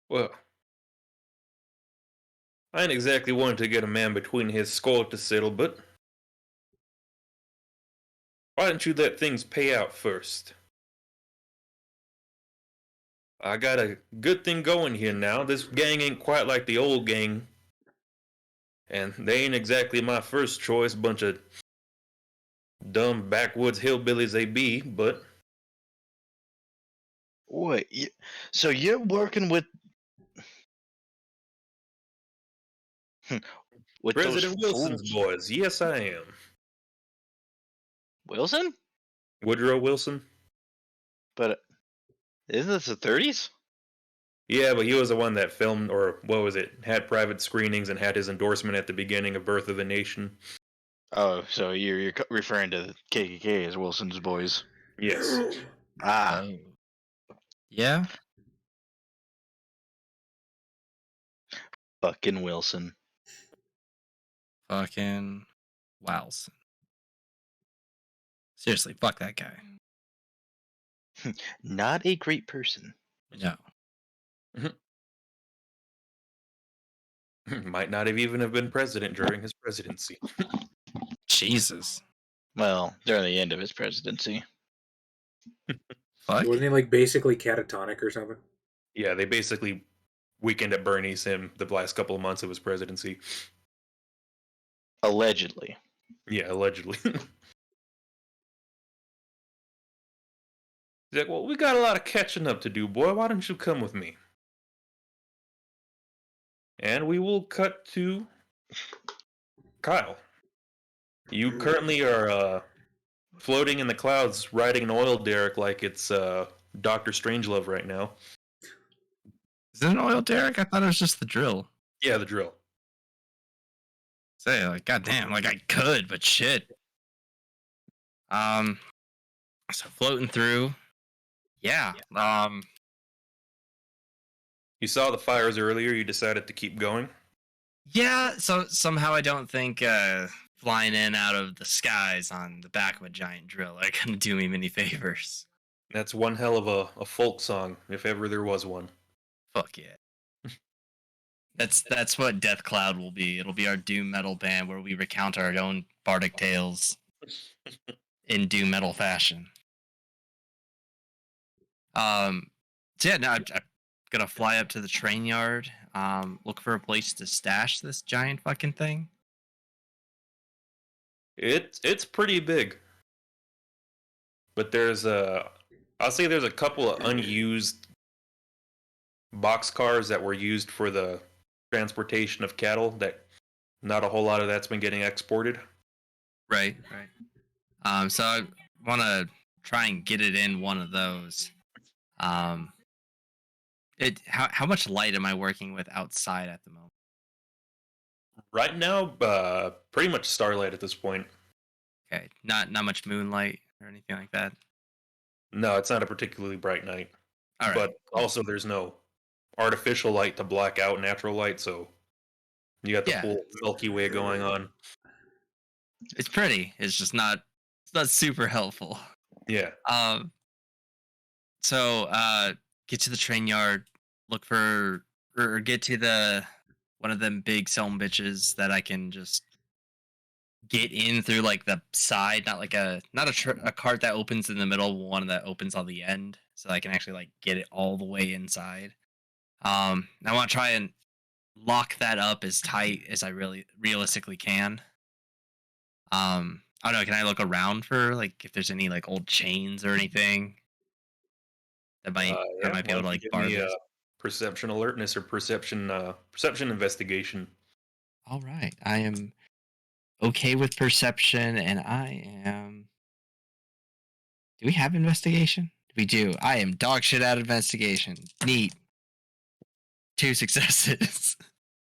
Speaker 3: Well, I ain't exactly wanting to get a man between his skull to settle, but why don't you let things pay out first? I got a good thing going here now. This gang ain't quite like the old gang. And they ain't exactly my first choice, bunch of dumb backwoods hillbillies they be, but
Speaker 1: Wait, so you're working with
Speaker 3: President
Speaker 1: those
Speaker 3: Wilson's
Speaker 1: fools?
Speaker 3: boys. Yes, I am.
Speaker 1: Wilson?
Speaker 3: Woodrow Wilson?
Speaker 1: But isn't this the 30s?
Speaker 3: Yeah, but he was the one that filmed, or what was it, had private screenings and had his endorsement at the beginning of Birth of a Nation.
Speaker 1: Oh, so you're referring to the KKK as Wilson's boys?
Speaker 3: Yes.
Speaker 1: Ah,
Speaker 4: Oh. Yeah?
Speaker 1: fucking Wilson.
Speaker 4: Fucking Wilson. Seriously, fuck that guy.
Speaker 1: Not a great person.
Speaker 4: No.
Speaker 3: Might not have even have been president during his presidency.
Speaker 4: Jesus.
Speaker 1: Well, during the end of his presidency.
Speaker 4: Fuck.
Speaker 2: Wasn't he like basically catatonic or something?
Speaker 3: Yeah, they basically Weekend at Bernie's him the last couple of months of his presidency.
Speaker 1: Allegedly.
Speaker 3: Yeah, allegedly. He's like, well, we got a lot of catching up to do, boy. Why don't you come with me? And we will cut to Kyle. You currently are floating in the clouds, riding an oil derrick like it's Dr. Strangelove right now.
Speaker 4: Is it an oil derrick? I thought it was just the drill.
Speaker 3: Yeah, the drill.
Speaker 4: Say, like, goddamn, like I could, but shit. So floating through. Yeah.
Speaker 3: You saw the fires earlier. You decided to keep going.
Speaker 4: Yeah, so somehow I don't think flying in out of the skies on the back of a giant drill are gonna do me many favors.
Speaker 3: That's one hell of a folk song, if ever there was one.
Speaker 4: Fuck yeah. That's what Death Cloud will be. It'll be our doom metal band where we recount our own bardic tales in doom metal fashion. So yeah, no, I'm gonna fly up to the train yard, look for a place to stash this giant fucking thing.
Speaker 3: It's pretty big, but I'll say there's a couple of unused boxcars that were used for the transportation of cattle. That not a whole lot of that's been getting exported.
Speaker 4: Right. So I want to try and get it in one of those. How much light am I working with outside at the moment?
Speaker 3: Right now, pretty much starlight at this point.
Speaker 4: Okay, not much moonlight or anything like that.
Speaker 3: No, it's not a particularly bright night.
Speaker 4: All right,
Speaker 3: but also there's no artificial light to black out natural light, so you got the full Milky Way going on.
Speaker 4: It's pretty. It's just not. It's not super helpful.
Speaker 3: Yeah.
Speaker 4: So get to the train yard, look for or get to the one of them big selm bitches that I can just get in through like the side, not like a cart that opens in the middle, one that opens on the end, so I can actually like get it all the way inside. I want to try and lock that up as tight as I really realistically can. I don't know. Can I look around for like if there's any like old chains or anything that might be able to like bar this?
Speaker 3: Perception alertness or perception investigation.
Speaker 4: All right, I am okay with perception, and I am. Do we have investigation? We do. I am dog shit at investigation. Neat. 2 successes.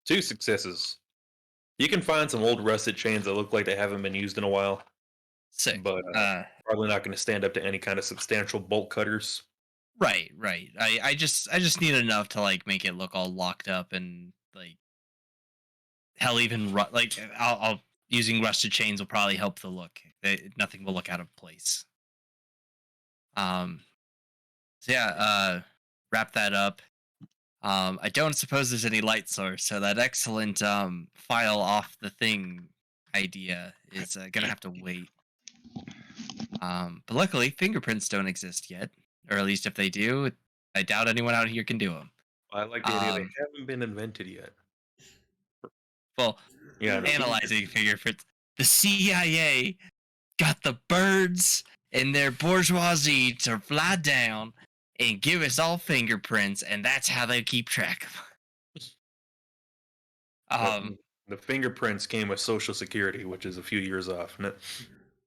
Speaker 3: 2 successes. You can find some old rusted chains that look like they haven't been used in a while,
Speaker 4: Sick.
Speaker 3: but probably not going to stand up to any kind of substantial bolt cutters.
Speaker 4: Right. I just need enough to like make it look all locked up and like hell even like I'll using rusted chains will probably help the look. Nothing will look out of place. So yeah, wrap that up. I don't suppose there's any light source, so that excellent file off the thing idea is gonna have to wait. But luckily, fingerprints don't exist yet, or at least if they do, I doubt anyone out here can do them.
Speaker 3: I like the idea they haven't been invented yet.
Speaker 4: Well,
Speaker 3: yeah,
Speaker 4: analyzing fingerprints, the CIA got the birds and their bourgeoisie to fly down and give us all fingerprints, and that's how they keep track of them.
Speaker 3: The fingerprints came with Social Security, which is a few years off.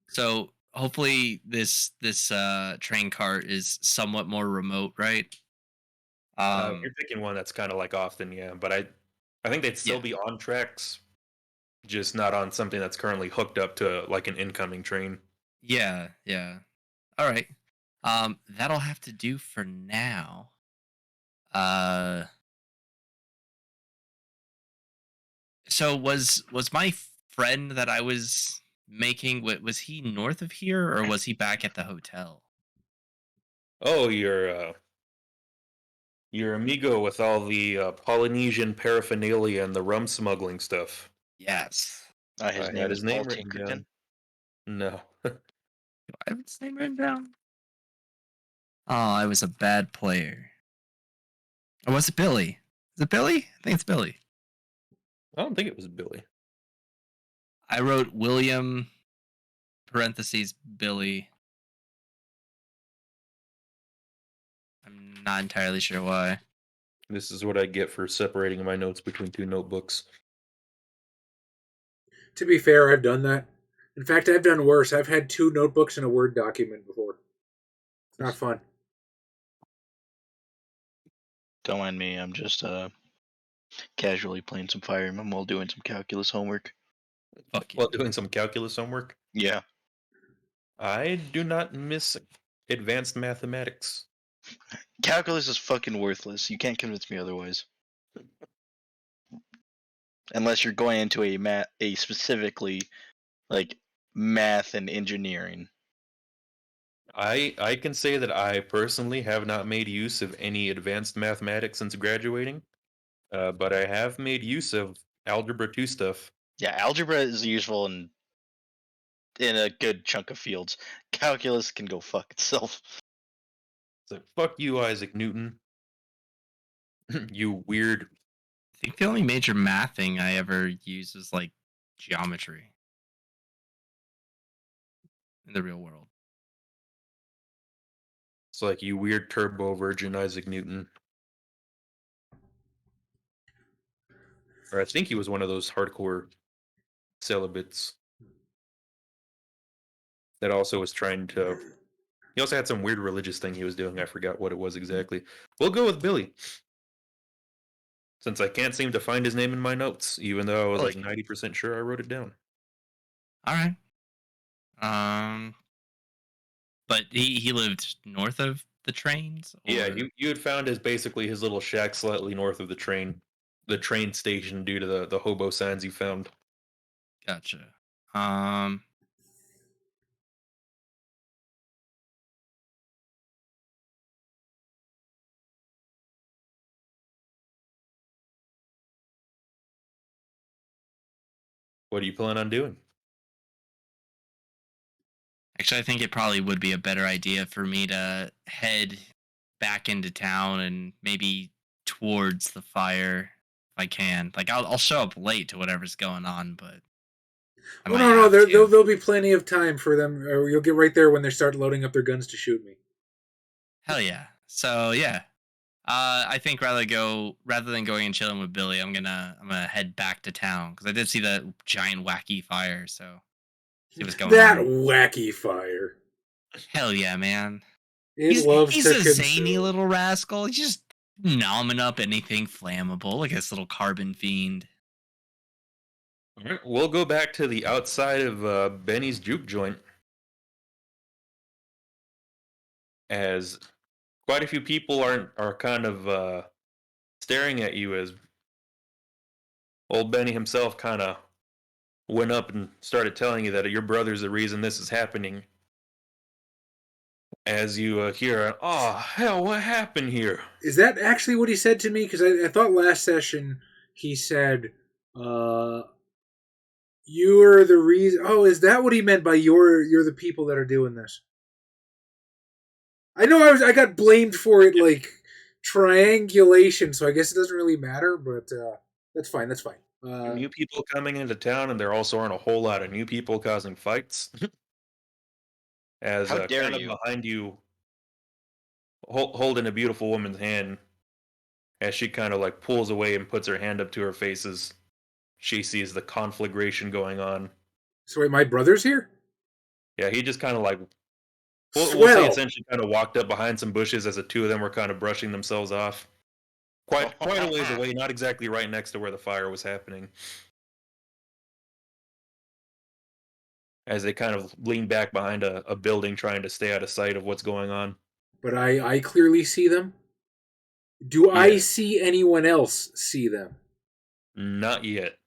Speaker 4: So hopefully this train cart is somewhat more remote, right?
Speaker 3: You're picking one that's kind of like often, yeah. But I think they'd still be on tracks, just not on something that's currently hooked up to like an incoming train.
Speaker 4: Yeah. All right. That'll have to do for now. So was my friend that I was making, was he north of here or was he back at the hotel?
Speaker 3: Oh, your amigo with all the Polynesian paraphernalia and the rum smuggling stuff.
Speaker 4: Yes.
Speaker 1: His
Speaker 3: I
Speaker 1: name
Speaker 3: had
Speaker 1: is
Speaker 3: his name
Speaker 1: Paul
Speaker 3: written
Speaker 1: Tinkerton.
Speaker 3: down. No.
Speaker 4: Do I have his name written down? Oh, I was a bad player. Or was it Billy? Is it Billy? I think it's Billy.
Speaker 3: I don't think it was Billy.
Speaker 4: I wrote William, parentheses, Billy. I'm not entirely sure why.
Speaker 3: This is what I get for separating my notes between 2 notebooks.
Speaker 2: To be fair, I've done that. In fact, I've done worse. I've had 2 notebooks in a Word document before. It's not fun.
Speaker 1: Don't mind me. I'm just casually playing some Fire Emblem while doing some calculus homework.
Speaker 4: Fuck you.
Speaker 3: While doing some calculus homework?
Speaker 1: Yeah.
Speaker 3: I do not miss advanced mathematics.
Speaker 1: Calculus is fucking worthless. You can't convince me otherwise. Unless you're going into a specifically like math and engineering.
Speaker 3: I can say that I personally have not made use of any advanced mathematics since graduating, but I have made use of Algebra 2 stuff.
Speaker 1: Yeah, algebra is useful in a good chunk of fields. Calculus can go fuck itself.
Speaker 3: So fuck you, Isaac Newton. You weird.
Speaker 4: I think the only major math thing I ever used was like geometry in the real world.
Speaker 3: It's like you weird turbo virgin Isaac Newton. Or I think he was one of those hardcore celibates that also was trying to. He also had some weird religious thing he was doing. I forgot what it was exactly. We'll go with Billy. Since I can't seem to find his name in my notes, even though I was like 90% sure I wrote it down.
Speaker 4: All right. But he lived north of the trains? Or...
Speaker 3: Yeah, you had found basically his little shack slightly north of the train station due to the hobo signs you found.
Speaker 4: Gotcha.
Speaker 3: What do you plan on doing?
Speaker 4: Actually, I think it probably would be a better idea for me to head back into town and maybe towards the fire if I can. Like, I'll show up late to whatever's going on, but...
Speaker 2: No. There'll be plenty of time for them. Or you'll get right there when they start loading up their guns to shoot me.
Speaker 4: Hell yeah. So, yeah. I think rather than going and chilling with Billy, I'm gonna head back to town because I did see that giant wacky fire. So see what's going
Speaker 2: That
Speaker 4: on.
Speaker 2: wacky fire.
Speaker 4: Hell yeah, man!
Speaker 2: It
Speaker 4: He's
Speaker 2: loves
Speaker 4: he's
Speaker 2: to
Speaker 4: a zany
Speaker 2: consume.
Speaker 4: little rascal. He's just nomming up anything flammable, like this little carbon fiend.
Speaker 3: All right, we'll go back to the outside of Benny's juke joint, as quite a few people are kind of staring at you as old Benny himself kind of went up and started telling you that your brother's the reason this is happening. As you hear, oh hell, what happened here?
Speaker 2: Is that actually what he said to me? Because I thought last session he said, "You're the reason." Oh, is that what he meant by "you're the people that are doing this"? I know I got blamed for it like triangulation, so I guess it doesn't really matter. But that's fine. That's fine.
Speaker 3: New people coming into town, and there also aren't a whole lot of new people causing fights. As
Speaker 1: How dare
Speaker 3: kind of
Speaker 1: you?
Speaker 3: behind you, holding a beautiful woman's hand, as she kind of like pulls away and puts her hand up to her face as she sees the conflagration going on.
Speaker 2: So wait, my brother's here.
Speaker 3: Yeah, he just kind of like we'll say
Speaker 2: Swell.
Speaker 3: essentially kind of walked up behind some bushes as the two of them were kind of brushing themselves off. Quite a ways away, not exactly right next to where the fire was happening. As they kind of lean back behind a building trying to stay out of sight of what's going on.
Speaker 2: But I clearly see them. Do I
Speaker 3: Yeah.
Speaker 2: see anyone else see them?
Speaker 3: Not yet.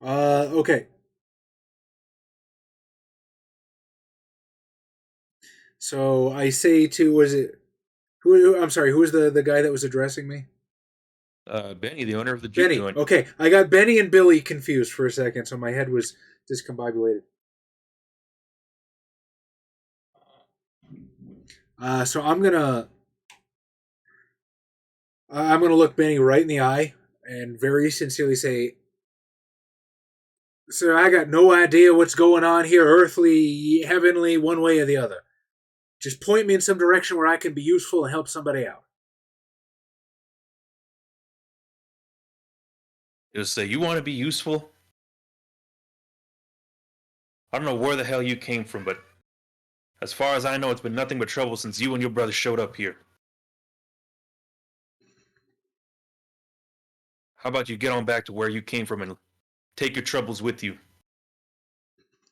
Speaker 2: Okay. So I say to was it who? I'm sorry. Who was the guy that was addressing me?
Speaker 3: Benny, the owner of the juke
Speaker 2: Benny.
Speaker 3: joint.
Speaker 2: Okay, I got Benny and Billy confused for a second, so my head was discombobulated. So I'm gonna look Benny right in the eye and very sincerely say, "Sir, I got no idea what's going on here, earthly, heavenly, one way or the other. Just point me in some direction where I can be useful and help somebody out."
Speaker 3: Just say, you want to be useful? I don't know where the hell you came from, but as far as I know, it's been nothing but trouble since you and your brother showed up here. How about you get on back to where you came from and take your troubles with you?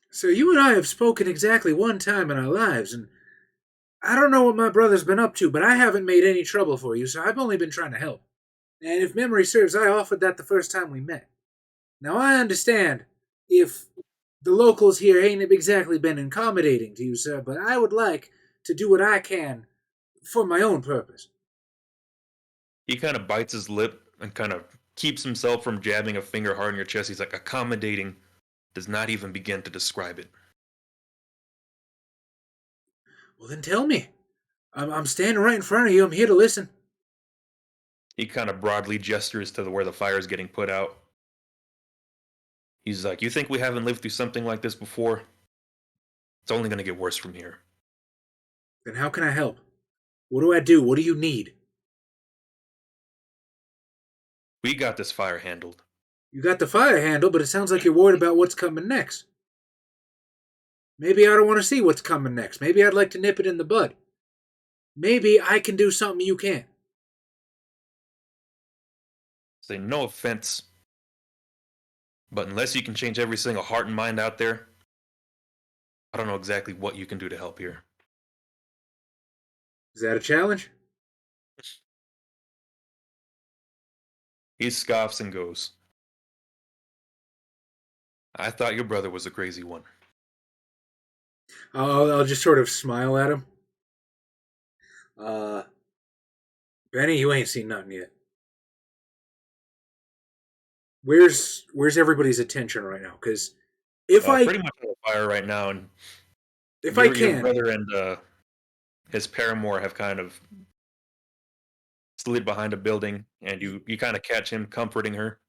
Speaker 2: So you and I have spoken exactly one time in our lives, and I don't know what my brother's been up to, but I haven't made any trouble for you, so I've only been trying to help. And if memory serves, I offered that the first time we met. Now I understand if the locals here ain't exactly been accommodating to you, sir, but I would like to do what I can for my own purpose.
Speaker 3: He kind of bites his lip and kind of keeps himself from jabbing a finger hard in your chest. He's like, accommodating does not even begin to describe it.
Speaker 2: Well, then tell me. I'm standing right in front of you. I'm here to listen.
Speaker 3: He kind of broadly gestures to where the fire is getting put out. He's like, you think we haven't lived through something like this before? It's only going to get worse from here.
Speaker 2: Then how can I help? What do I do? What do you need?
Speaker 3: We got this fire handled.
Speaker 2: You got the fire handle, but it sounds like you're worried about what's coming next. Maybe I don't want to see what's coming next. Maybe I'd like to nip it in the bud. Maybe I can do something you can't.
Speaker 3: Say, no offense, but unless you can change every single heart and mind out there, I don't know exactly what you can do to help here.
Speaker 2: Is that a challenge?
Speaker 3: He scoffs and goes, I thought your brother was a crazy one.
Speaker 2: I'll just sort of smile at him. Benny, you ain't seen nothing yet. Where's everybody's attention right now? Because if I
Speaker 3: pretty much on the fire right now, and
Speaker 2: if
Speaker 3: your,
Speaker 2: I can,
Speaker 3: your brother and his paramour have kind of slid behind a building, and you kind of catch him comforting her.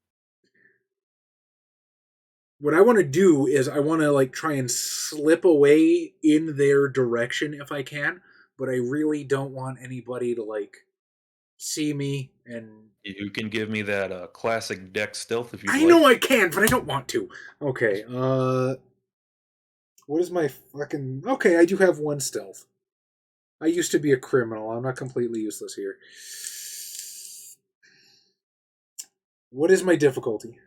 Speaker 2: what I want to do is I want to like try and slip away in their direction if I can, but I really don't want anybody to like see me. And
Speaker 3: You can give me that classic deck stealth if you'd
Speaker 2: I
Speaker 3: like.
Speaker 2: know I can, but I don't want to. Okay. What is my fucking? Okay, I do have one stealth. I used to be a criminal. I'm not completely useless here. What is my difficulty?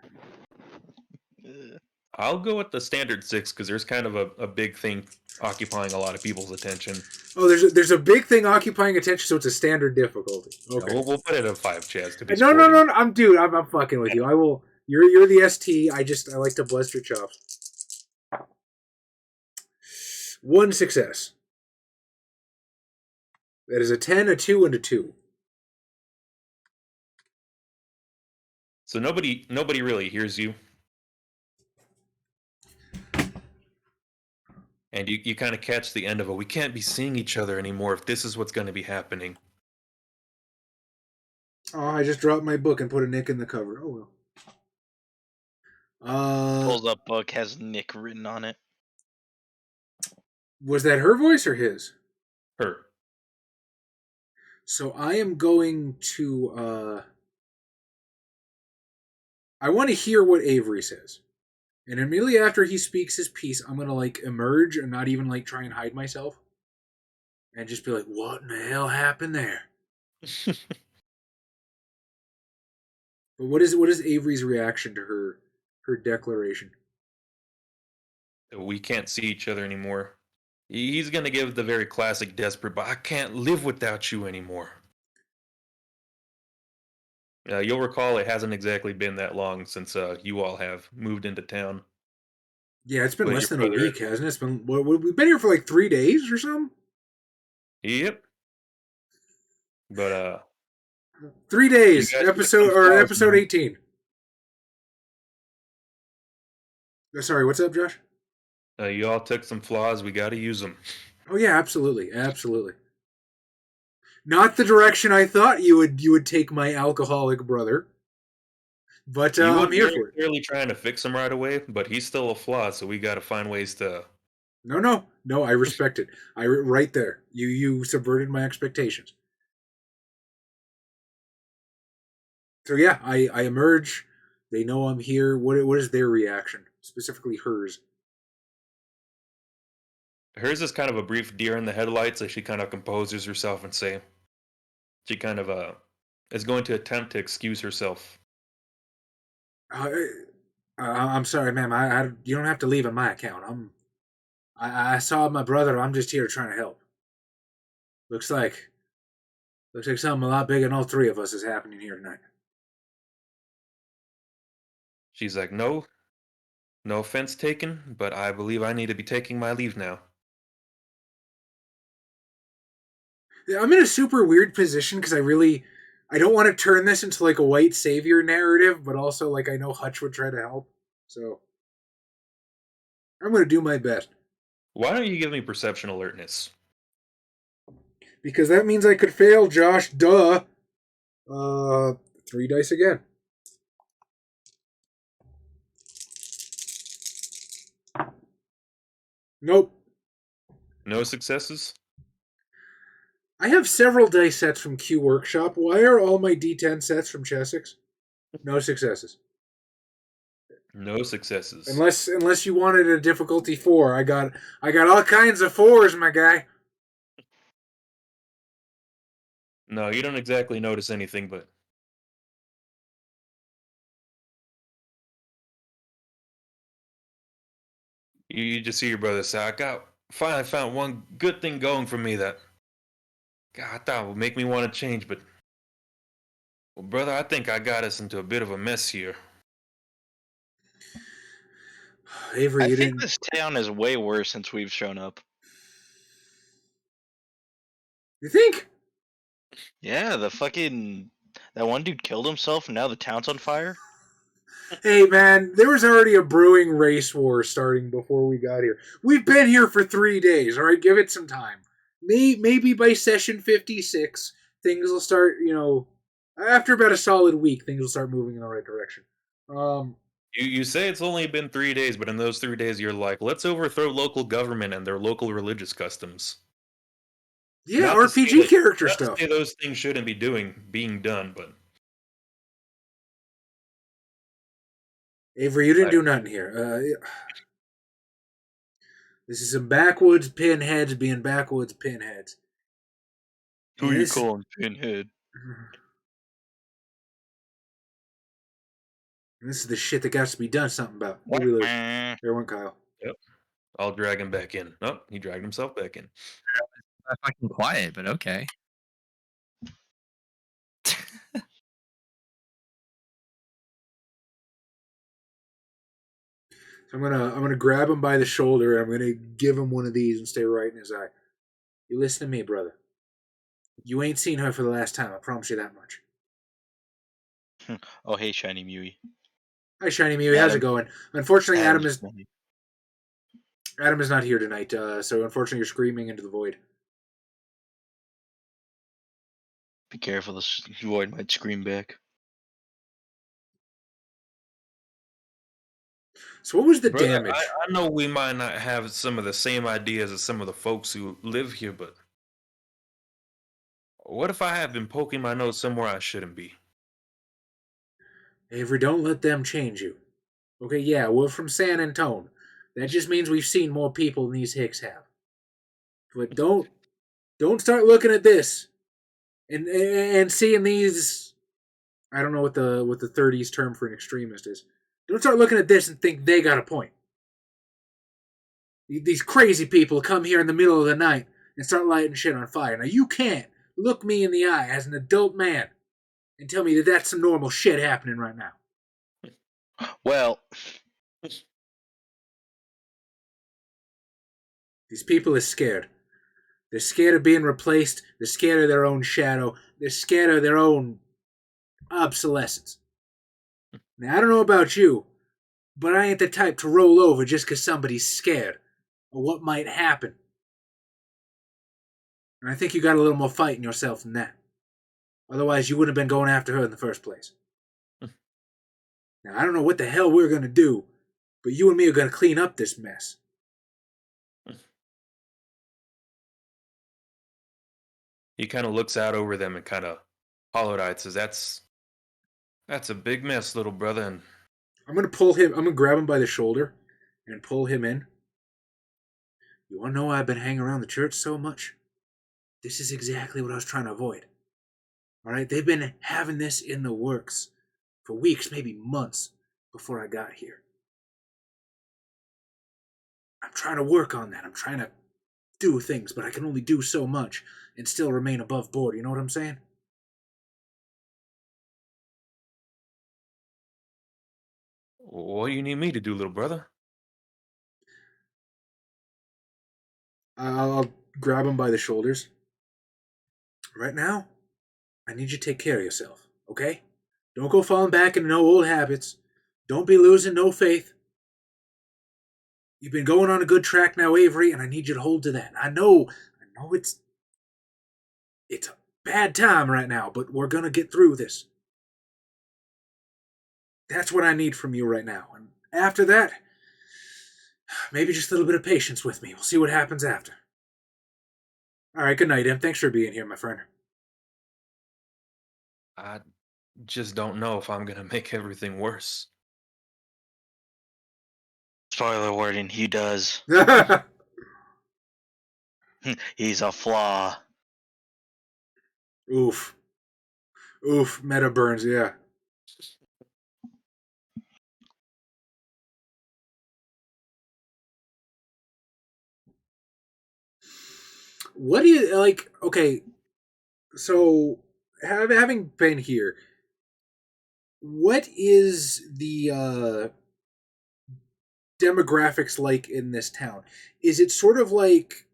Speaker 3: I'll go with the standard 6 because there's kind of a big thing occupying a lot of people's attention.
Speaker 2: Oh, there's a big thing occupying attention, so it's a standard difficulty. Okay.
Speaker 3: We'll put it at 5, Chaz. To be
Speaker 2: No,
Speaker 3: sporty.
Speaker 2: I'm fucking with you. I will. You're the ST. I like to bless your chops. One success. That is a 10, a 2, and a 2.
Speaker 3: So nobody really hears you. And you kind of catch the end of it. We can't be seeing each other anymore if this is what's going to be happening.
Speaker 2: Oh, I just dropped my book and put a nick in the cover. Oh well.
Speaker 1: Pulls up book, has Nick written on it.
Speaker 2: Was that her voice or his?
Speaker 3: Her.
Speaker 2: So I am going to I want to hear what Avery says. And immediately after he speaks his piece, I'm going to like emerge and not even like try and hide myself. And just be like, what in the hell happened there? But what is Avery's reaction to her declaration?
Speaker 3: We can't see each other anymore. He's going to give the very classic desperate, but I can't live without you anymore. You'll recall it hasn't exactly been that long since you all have moved into town.
Speaker 2: Yeah, it's been
Speaker 3: But
Speaker 2: less
Speaker 3: your
Speaker 2: than a
Speaker 3: brother-
Speaker 2: week, hasn't it? It's been we've been here for like 3 days or something.
Speaker 3: Yep. But
Speaker 2: 3 days.
Speaker 3: You guys
Speaker 2: Episode
Speaker 3: took some
Speaker 2: or
Speaker 3: flaws,
Speaker 2: episode
Speaker 3: man.
Speaker 2: 18. Sorry, what's up, Josh?
Speaker 3: you all took some flaws. We got to use them.
Speaker 2: Oh yeah, absolutely, absolutely. Not the direction I thought you would take my alcoholic brother, but I'm here for it.
Speaker 3: Clearly trying to fix him right away, but he's still a flaw. So we got to find ways to.
Speaker 2: No. I respect it. Right there. You subverted my expectations. So yeah, I emerge. They know I'm here. What is their reaction? Specifically hers.
Speaker 3: Hers is kind of a brief deer in the headlights as she kind of composes herself and say, she kind of is going to attempt to excuse herself.
Speaker 2: I'm sorry, ma'am. You don't have to leave on my account. I saw my brother. I'm just here trying to help. Looks like something a lot bigger than all three of us is happening here tonight.
Speaker 3: She's like, no offense taken, but I believe I need to be taking my leave now.
Speaker 2: Yeah, I'm in a super weird position because I don't want to turn this into like a white savior narrative, but also like I know Hutch would try to help. So I'm going to do my best.
Speaker 3: Why don't you give me perception alertness?
Speaker 2: Because that means I could fail, Josh. Duh. 3 dice again. Nope.
Speaker 3: No successes?
Speaker 2: I have several dice sets from Q Workshop. Why are all my D10 sets from Chessex? No successes.
Speaker 3: No successes.
Speaker 2: Unless you wanted a difficulty 4. I got all kinds of 4s, my guy.
Speaker 3: No, you don't exactly notice anything, but you just see your brother say, finally found one good thing going for me that God, I thought would make me want to change, but well, brother, I think I got us into a bit of a mess here.
Speaker 2: Avery,
Speaker 1: I
Speaker 2: you
Speaker 1: think
Speaker 2: didn't.
Speaker 1: this town is way worse since we've shown up.
Speaker 2: You think?
Speaker 1: Yeah, that one dude killed himself and now the town's on fire.
Speaker 2: Hey, man, there was already a brewing race war starting before we got here. We've been here for 3 days, all right? Give it some time. Maybe by session 56, things will start, after about a solid week, things will start moving in the right direction.
Speaker 3: You say it's only been 3 days, but in those 3 days, you're like, let's overthrow local government and their local religious customs.
Speaker 2: Yeah,
Speaker 3: Not to say
Speaker 2: RPG
Speaker 3: that,
Speaker 2: character
Speaker 3: not to
Speaker 2: stuff.
Speaker 3: say those things shouldn't be being done, but
Speaker 2: Avery, you didn't do nothing here. This is some backwoods pinheads being backwoods pinheads.
Speaker 1: Who
Speaker 2: And
Speaker 1: you
Speaker 2: this-
Speaker 1: calling Pinhead?
Speaker 2: This is the shit that got to be done something about. We'll reload. There went Kyle.
Speaker 3: I'll drag him back in. Nope, he dragged himself back in.
Speaker 4: Fucking quiet, but okay.
Speaker 2: So I'm gonna grab him by the shoulder and I'm gonna give him one of these and stay right in his eye. You listen to me, brother. You ain't seen her for the last time, I promise you that much.
Speaker 1: Oh, hey, Shiny Mewy.
Speaker 2: Hi, Shiny Mew. How's it going? Unfortunately, Adam
Speaker 1: Adam's
Speaker 2: is not here tonight, so unfortunately you're screaming into the void.
Speaker 1: Be careful, this void might scream back.
Speaker 2: So what was the
Speaker 3: Brother,
Speaker 2: damage?
Speaker 3: I know we might not have some of the same ideas as some of the folks who live here, but what if I have been poking my nose somewhere I shouldn't be?
Speaker 2: Avery, don't let them change you. Okay, yeah, we're from San Antone. That just means we've seen more people than these hicks have. But don't start looking at this and seeing these. I don't know what the 30s term for an extremist is. Don't start looking at this and think they got a point. These crazy people come here in the middle of the night and start lighting shit on fire. Now you can't look me in the eye as an adult man and tell me that that's some normal shit happening right now.
Speaker 1: Well,
Speaker 2: These people are scared. They're scared of being replaced. They're scared of their own shadow. They're scared of their own obsolescence. Now, I don't know about you, but I ain't the type to roll over just because somebody's scared of what might happen. And I think you got a little more fight in yourself than that. Otherwise, you wouldn't have been going after her in the first place. Now, I don't know what the hell we're going to do, but you and me are going to clean up this mess.
Speaker 3: He kind of looks out over them and kind of hollow-eyed says, That's a big mess, little brother, and
Speaker 2: I'm going to pull him, I'm going to grab him by the shoulder and pull him in. You want to know why I've been hanging around the church so much? This is exactly what I was trying to avoid. Alright, they've been having this in the works for weeks, maybe months, before I got here. I'm trying to work on that. I'm trying to do things, but I can only do so much and still remain above board. You know what I'm saying?
Speaker 3: what do you need me to do, little brother?
Speaker 2: I'll grab him by the shoulders. Right now, I need you to take care of yourself, okay? Don't go falling back into no old habits. Don't be losing no faith. You've been going on a good track now, Avery, and I need you to hold to that. I know it's a bad time right now, but we're gonna get through this. That's what I need from you right now. And after that, maybe just a little bit of patience with me. We'll see what happens after. Alright, good night, Em. Thanks for being here, my friend.
Speaker 3: I just don't know if I'm going to make everything worse.
Speaker 1: spoiler warning, he does. He's a flaw.
Speaker 2: Oof. Oof, meta burns, yeah. What do you, like, okay, so, having been here, what is the demographics like in this town? Is it sort of like,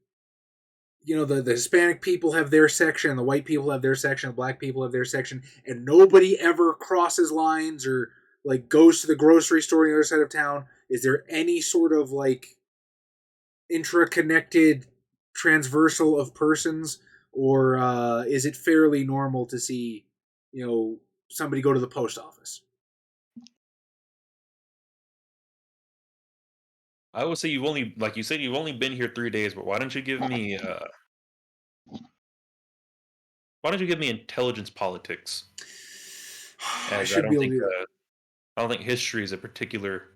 Speaker 2: you know, the Hispanic people have their section, the white people have their section, the black people have their section, and nobody ever crosses lines or, like, goes to the grocery store on the other side of town? Is there any sort of, like, intra-connected transversal of persons, or is it fairly normal to see, you know, somebody go to the post office?
Speaker 3: I would say you've only, like you said, you've only been here 3 days, but why don't you give me intelligence politics?
Speaker 2: I
Speaker 3: As
Speaker 2: should be able to do that.
Speaker 3: I don't think history is a particular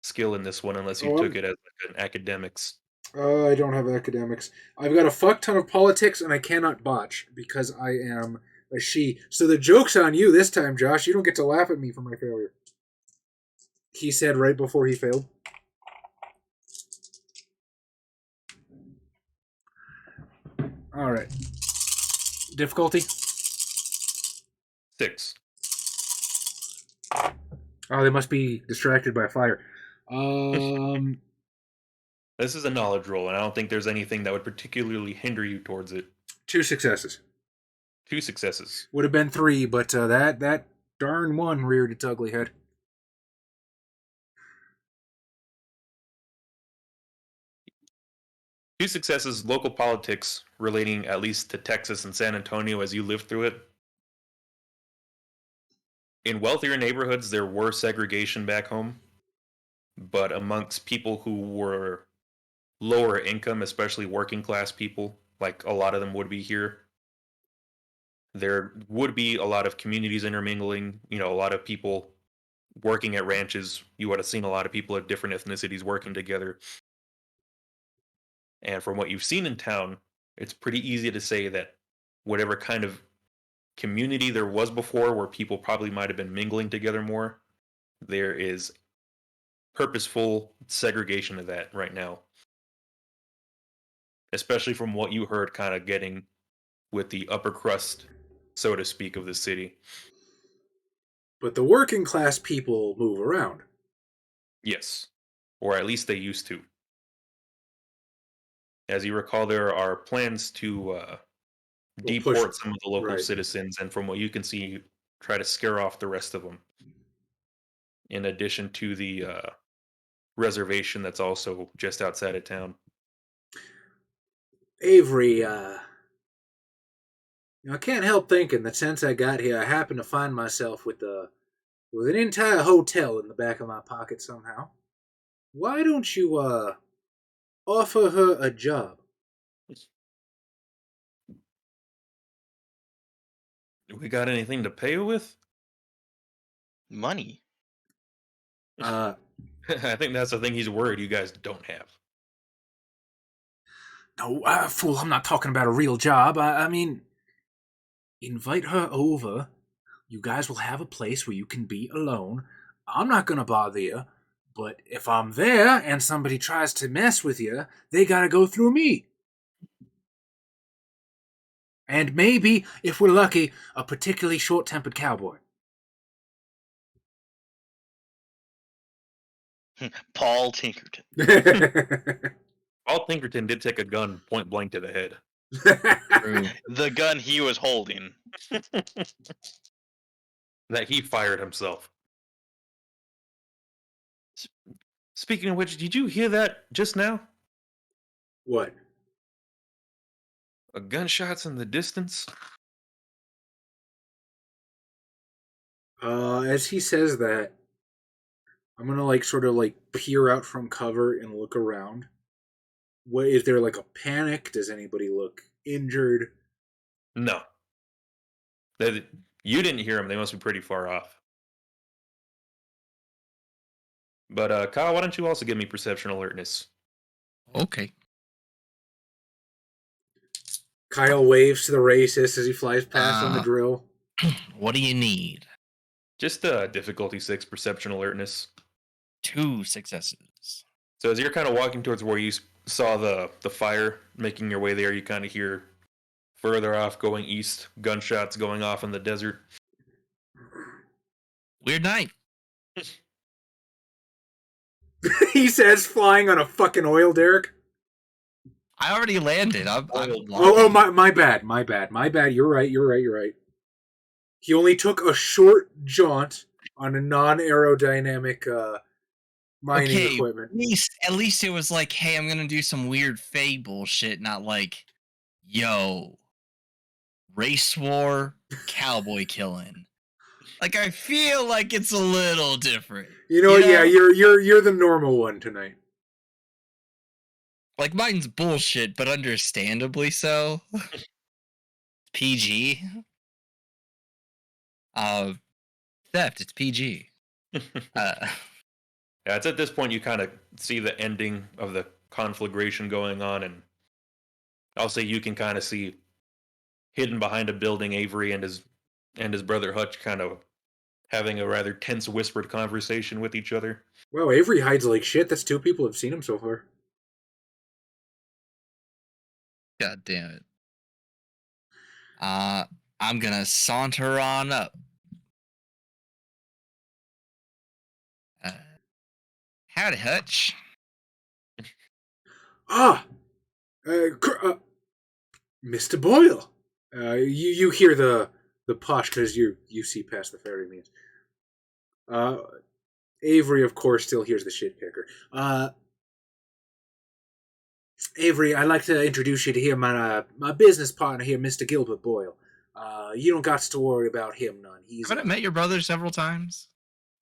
Speaker 3: skill in this one unless you
Speaker 2: Oh,
Speaker 3: took it as like an academics.
Speaker 2: I don't have academics. I've got a fuck ton of politics, and I cannot botch because I am a she. So the joke's on you this time, Josh. You don't get to laugh at me for my failure. He said right before he failed. All right. Difficulty?
Speaker 3: 6.
Speaker 2: Oh, they must be distracted by fire.
Speaker 3: This is a knowledge roll, and I don't think there's anything that would particularly hinder you towards it.
Speaker 2: 2 successes.
Speaker 3: 2 successes.
Speaker 2: Would have been 3, but that darn one reared its ugly head.
Speaker 3: Two successes, local politics relating at least to Texas and San Antonio as you lived through it. In wealthier neighborhoods, there were segregation back home, but amongst people who were lower income, especially working class people, like a lot of them would be here, there would be a lot of communities intermingling, a lot of people working at ranches. You would have seen a lot of people of different ethnicities working together. And from what you've seen in town, it's pretty easy to say that whatever kind of community there was before where people probably might have been mingling together more, there is purposeful segregation of that right now. Especially from what you heard kind of getting with the upper crust, so to speak, of the city.
Speaker 2: But the working class people move around.
Speaker 3: Yes. Or at least they used to. As you recall, there are plans to deport some of the local citizens, and from what you can see, try to scare off the rest of them. In addition to the reservation that's also just outside of town.
Speaker 2: Avery, I can't help thinking that since I got here, I happen to find myself with an entire hotel in the back of my pocket somehow. Why don't you offer her a job?
Speaker 3: We got anything to pay with?
Speaker 1: Money.
Speaker 3: I think that's the thing he's worried you guys don't have.
Speaker 2: No, fool, I'm not talking about a real job. I mean, invite her over. You guys will have a place where you can be alone. I'm not going to bother you. But if I'm there and somebody tries to mess with you, they got to go through me. And maybe, if we're lucky, a particularly short-tempered cowboy.
Speaker 1: Paul Tinkerton.
Speaker 3: Paul Tinkerton did take a gun point blank to the head.
Speaker 1: The gun he was holding.
Speaker 3: That he fired himself. Speaking of which, did you hear that just now?
Speaker 2: What?
Speaker 3: A gunshots in the distance?
Speaker 2: As he says that, I'm gonna sort of peer out from cover and look around. What is there a panic? Does anybody look injured?
Speaker 3: No. You didn't hear them. They must be pretty far off. But Kyle, why don't you also give me perception alertness?
Speaker 4: Okay.
Speaker 2: Kyle waves to the racist as he flies past on the drill.
Speaker 4: What do you need?
Speaker 3: Just difficulty 6 perception alertness.
Speaker 4: 2 successes.
Speaker 3: So as you're kind of walking towards where you saw the fire, making your way there, you kind of hear further off going east, gunshots going off in the desert.
Speaker 4: Weird night.
Speaker 2: He says, flying on a fucking oil derrick.
Speaker 4: I already landed. I'm
Speaker 2: my bad. You're right. He only took a short jaunt on a non-aerodynamic mining equipment.
Speaker 4: At least it was like, hey, I'm gonna do some weird Fae bullshit, not like, yo, race war, cowboy killing. Like, I feel like it's a little different.
Speaker 2: Yeah, you're the normal one tonight.
Speaker 4: Like, mine's bullshit, but understandably so. PG. Theft, it's PG.
Speaker 3: Yeah, it's at this point you kind of see the ending of the conflagration going on, and I'll say you can kind of see hidden behind a building Avery and his brother Hutch kind of having a rather tense whispered conversation with each other.
Speaker 2: Wow, Avery hides like shit. That's 2 people who've seen him so far.
Speaker 4: God damn it. I'm gonna saunter on up. Howdy, Hutch.
Speaker 2: Mr. Boyle. You hear the posh because you see past the fairy means. Avery, of course, still hears the shit kicker. Avery, I'd like to introduce you to here, my business partner here, Mr. Gilbert Boyle. You don't got to worry about him none.
Speaker 4: Haven't I met your brother several times?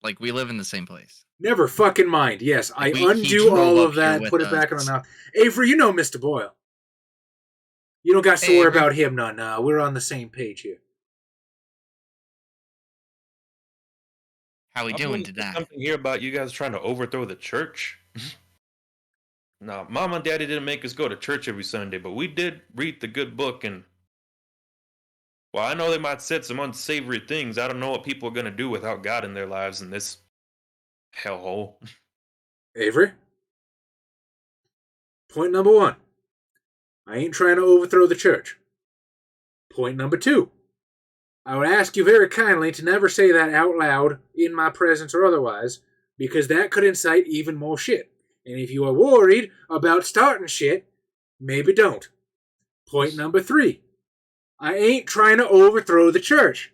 Speaker 4: Like, we live in the same place.
Speaker 2: Never fucking mind. Yes,
Speaker 4: Like,
Speaker 2: I undo all of that, put it back on
Speaker 4: us.
Speaker 2: the mouth. Avery, you know Mr. Boyle. You don't got to worry about him none. We're on the same page here.
Speaker 4: How we doing today?
Speaker 3: Something here about you guys trying to overthrow the church? No, Mom and Daddy didn't make us go to church every Sunday, but we did read the good book, and well, I know they might said some unsavory things. I don't know what people are going to do without God in their lives in this hellhole.
Speaker 2: Avery? Point number 1. I ain't trying to overthrow the church. Point number 2. I would ask you very kindly to never say that out loud, in my presence or otherwise, because that could incite even more shit. And if you are worried about starting shit, maybe don't. Point number 3. I ain't trying to overthrow the church.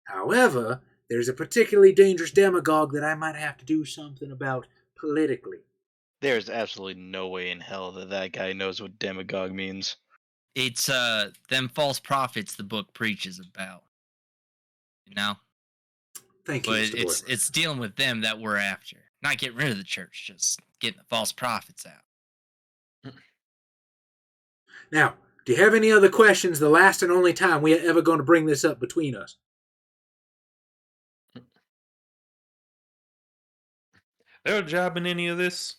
Speaker 2: However, there's a particularly dangerous demagogue that I might have to do something about politically.
Speaker 1: There's absolutely no way in hell that guy knows what demagogue means.
Speaker 4: It's them false prophets the book preaches about. You know?
Speaker 2: Thank you,
Speaker 4: But
Speaker 2: Mr. Boyle.
Speaker 4: it's dealing with them that we're after. Not getting rid of the church, just getting the false prophets out.
Speaker 2: Now, do you have any other questions? The last and only time we are ever going to bring this up between us.
Speaker 3: There a job in any of this?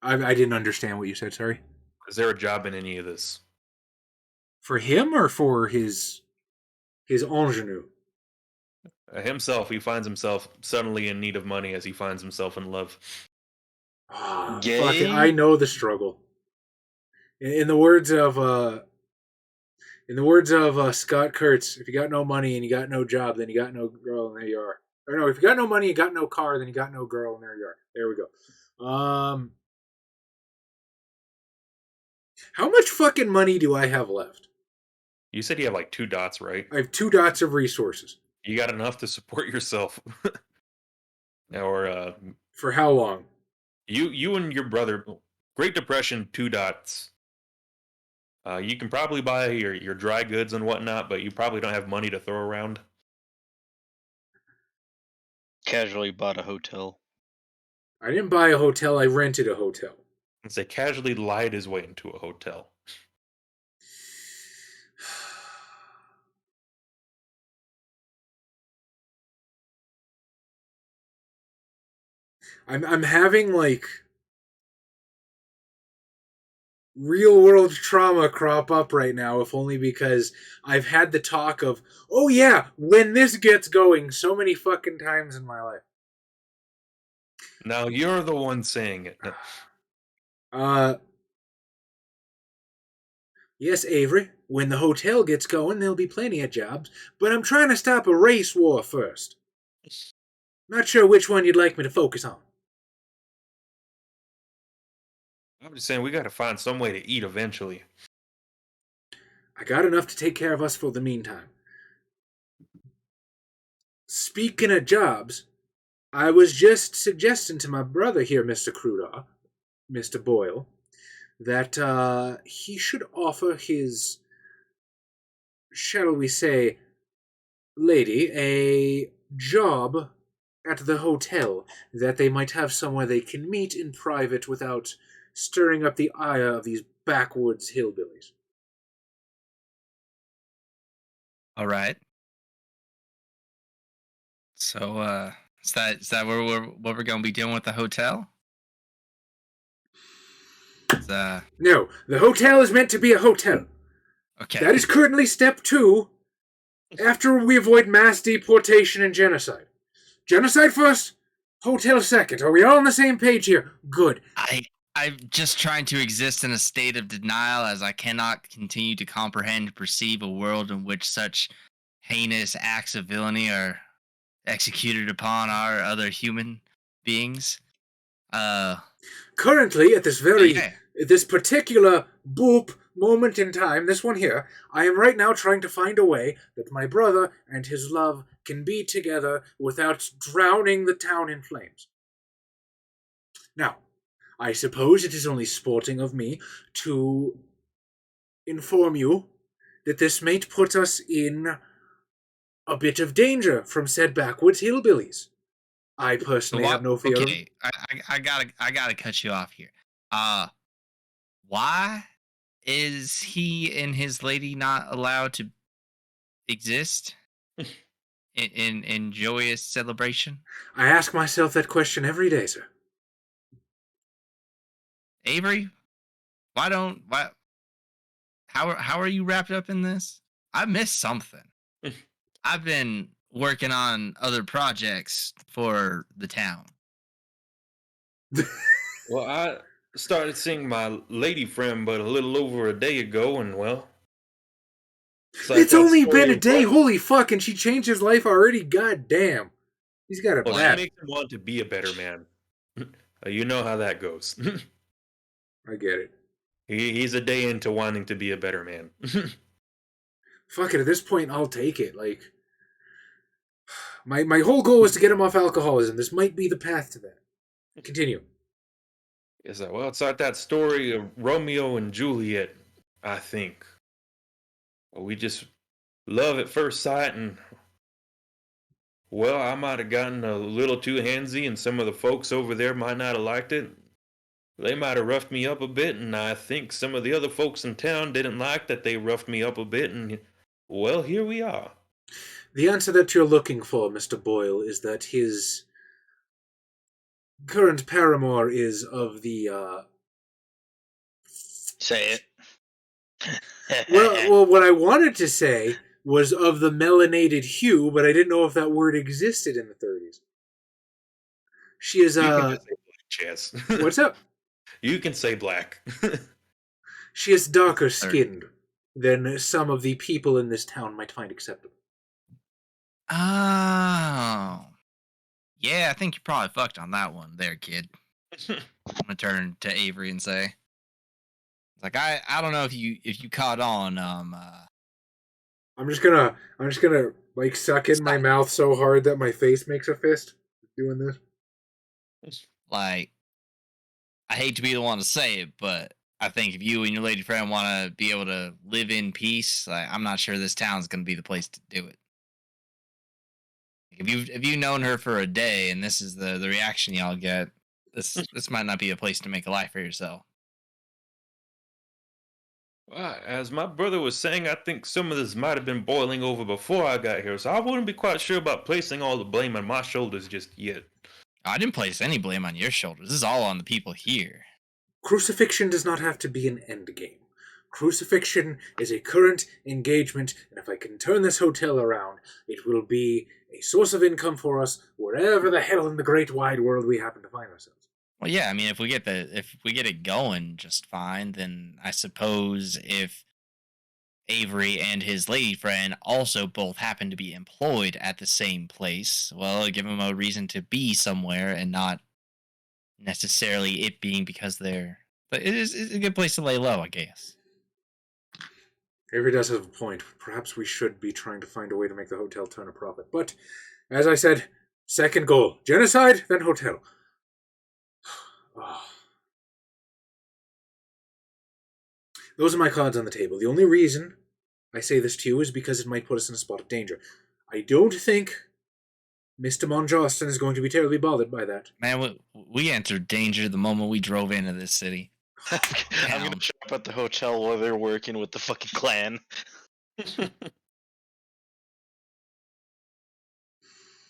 Speaker 2: I didn't understand what you said, sorry.
Speaker 3: Is there a job in any of this?
Speaker 2: For him or for his ingenue?
Speaker 3: Himself, he finds himself suddenly in need of money as he finds himself in love.
Speaker 2: Oh,
Speaker 1: Gay?
Speaker 2: fuck it, I know the struggle. In the words of Scott Kurtz, if you got no money and you got no job, then you got no girl, and there you are. Or no, if you got no money and you got no car, then you got no girl, and there you are. There we go. How much fucking money do I have left?
Speaker 3: You said you have like 2 dots, right?
Speaker 2: I have 2 dots of resources.
Speaker 3: You got enough to support yourself. Or
Speaker 2: For how long?
Speaker 3: you and your brother, Great Depression, 2 dots. You can probably buy your dry goods and whatnot, but you probably don't have money to throw around.
Speaker 1: Casually bought a hotel.
Speaker 2: I didn't buy a hotel, I rented a hotel.
Speaker 3: And say casually lied his way into a hotel.
Speaker 2: I'm having like real world trauma crop up right now, if only because I've had the talk of, oh yeah, when this gets going so many fucking times in my life.
Speaker 3: Now you're the one saying it.
Speaker 2: Yes, Avery, when the hotel gets going, there'll be plenty of jobs, but I'm trying to stop a race war first. Not sure which one you'd like me to focus on.
Speaker 3: I'm just saying we got to find some way to eat eventually.
Speaker 2: I got enough to take care of us for the meantime. Speaking of jobs, I was just suggesting to my brother here, Mr. Crudaw, Mr. Boyle, that he should offer his, shall we say, lady a job at the hotel, that they might have somewhere they can meet in private without stirring up the ire of these backwoods hillbillies.
Speaker 4: All right. So, is that what we're gonna be doing with the hotel?
Speaker 2: No, the hotel is meant to be a hotel.
Speaker 4: Okay.
Speaker 2: That is currently step 2, after we avoid mass deportation and genocide. Genocide first, hotel second. Are we all on the same page here? Good.
Speaker 4: I'm just trying to exist in a state of denial, as I cannot continue to comprehend and perceive a world in which such heinous acts of villainy are executed upon our other human beings.
Speaker 2: Currently, at this
Speaker 4: Yeah.
Speaker 2: this particular boop moment in time, this one here, I am right now trying to find a way that my brother and his love can be together without drowning the town in flames. Now, I suppose it is only sporting of me to inform you that this may put us in a bit of danger from said backwoods hillbillies. I personally have no fear.
Speaker 4: Okay, I gotta cut you off here. Why is he and his lady not allowed to exist in joyous celebration?
Speaker 2: I ask myself that question every day, sir.
Speaker 4: Avery, how are you wrapped up in this? I missed something. I've been working on other projects for the town.
Speaker 3: Well, I started seeing my lady friend but a little over a day ago, and well...
Speaker 2: It's only been a day, holy fuck, and she changed his life already? God damn. He's got a
Speaker 3: Well,
Speaker 2: bad.
Speaker 3: she makes him want to be a better man. You know how that goes.
Speaker 2: I get it.
Speaker 3: He's a day into wanting to be a better man.
Speaker 2: Fuck it, at this point, I'll take it. Like, my whole goal was to get him off alcoholism. This might be the path to that. Continue.
Speaker 3: Yes, well, it's like that story of Romeo and Juliet, I think. We just love at first sight, and well, I might have gotten a little too handsy, and some of the folks over there might not have liked it. They might have roughed me up a bit, and I think some of the other folks in town didn't like that they roughed me up a bit, and well, here we are.
Speaker 2: The answer that you're looking for, Mr. Boyle, is that his current paramour is of the,
Speaker 1: Say it.
Speaker 2: well, what I wanted to say was of the melanated hue, but I didn't know if that word existed in the 30s. She is,
Speaker 3: You can just say black, Chaz.
Speaker 2: What's up?
Speaker 3: You can say black.
Speaker 2: She is darker skinned than some of the people in this town might find acceptable.
Speaker 4: Oh. Yeah, I think you probably fucked on that one there, kid. I'm gonna turn to Avery and say, like, I don't know if you caught on.
Speaker 2: I'm just gonna like suck in my mouth so hard that my face makes a fist doing this.
Speaker 4: Like, I hate to be the one to say it, but I think if you and your lady friend want to be able to live in peace, I'm not sure this town's gonna be the place to do it. If you've known her for a day and this is the reaction y'all get, this might not be a place to make a life for yourself.
Speaker 3: Well, as my brother was saying, I think some of this might have been boiling over before I got here, so I wouldn't be quite sure about placing all the blame on my shoulders just yet.
Speaker 4: I didn't place any blame on your shoulders. This is all on the people here.
Speaker 2: Crucifixion does not have to be an end game. Crucifixion is a current engagement, and if I can turn this hotel around, it will be a source of income for us wherever the hell in the great wide world we happen to find ourselves.
Speaker 4: Well, yeah, I mean, if we get it going just fine, then I suppose if Avery and his lady friend also both happen to be employed at the same place, well, it'll give them a reason to be somewhere and not necessarily it being because they're... But it's a good place to lay low, I guess.
Speaker 2: Avery does have a point. Perhaps we should be trying to find a way to make the hotel turn a profit. But, as I said, second goal. Genocide, then hotel. Oh. Those are my cards on the table. The only reason I say this to you is because it might put us in a spot of danger. I don't think Mr. Monjoston is going to be terribly bothered by that.
Speaker 4: Man, we entered danger the moment we drove into this city.
Speaker 1: I'm gonna show up at the hotel while they're working with the fucking clan.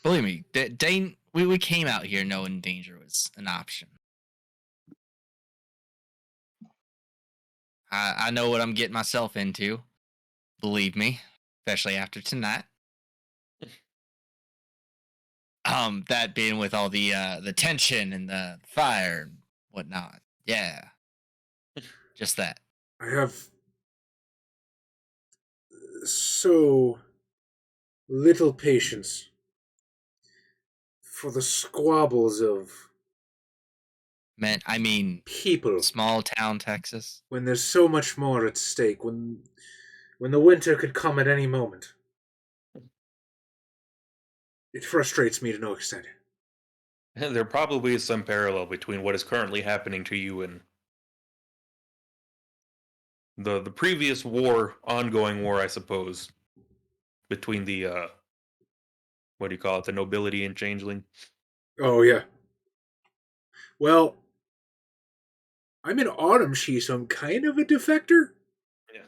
Speaker 4: Believe me, Dane. We came out here knowing danger was an option. I know what I'm getting myself into. Believe me, especially after tonight. That being with all the tension and the fire and whatnot. Yeah, just that.
Speaker 2: I have so little patience for the squabbles of
Speaker 4: Man, I mean,
Speaker 2: people
Speaker 4: small town Texas.
Speaker 2: when there's so much more at stake, when the winter could come at any moment. It frustrates me to no extent.
Speaker 3: There probably is some parallel between what is currently happening to you and the previous war, ongoing war, I suppose, between the what do you call it, the nobility and changeling.
Speaker 2: Oh, yeah. Well, I'm in Autumn She, so I'm kind of a defector.
Speaker 3: Yeah.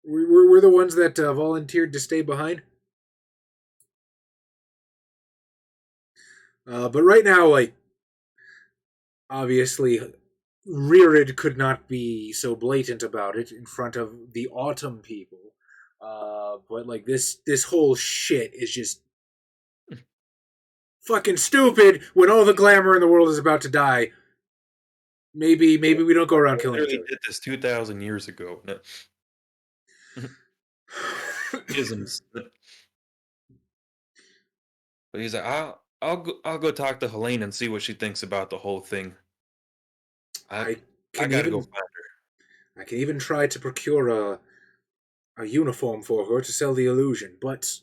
Speaker 2: We're the ones that volunteered to stay behind. But right now, like, obviously, Rearid could not be so blatant about it in front of the Autumn people. But like this whole shit is just fucking stupid when all the glamour in the world is about to die. Maybe we don't go around killing each
Speaker 3: Literally
Speaker 2: other.
Speaker 3: did this 2,000 years ago. No. Isms. But he's like, I'll go talk to Helene and see what she thinks about the whole thing. I gotta go find her.
Speaker 2: I can even try to procure a uniform for her to sell the illusion, but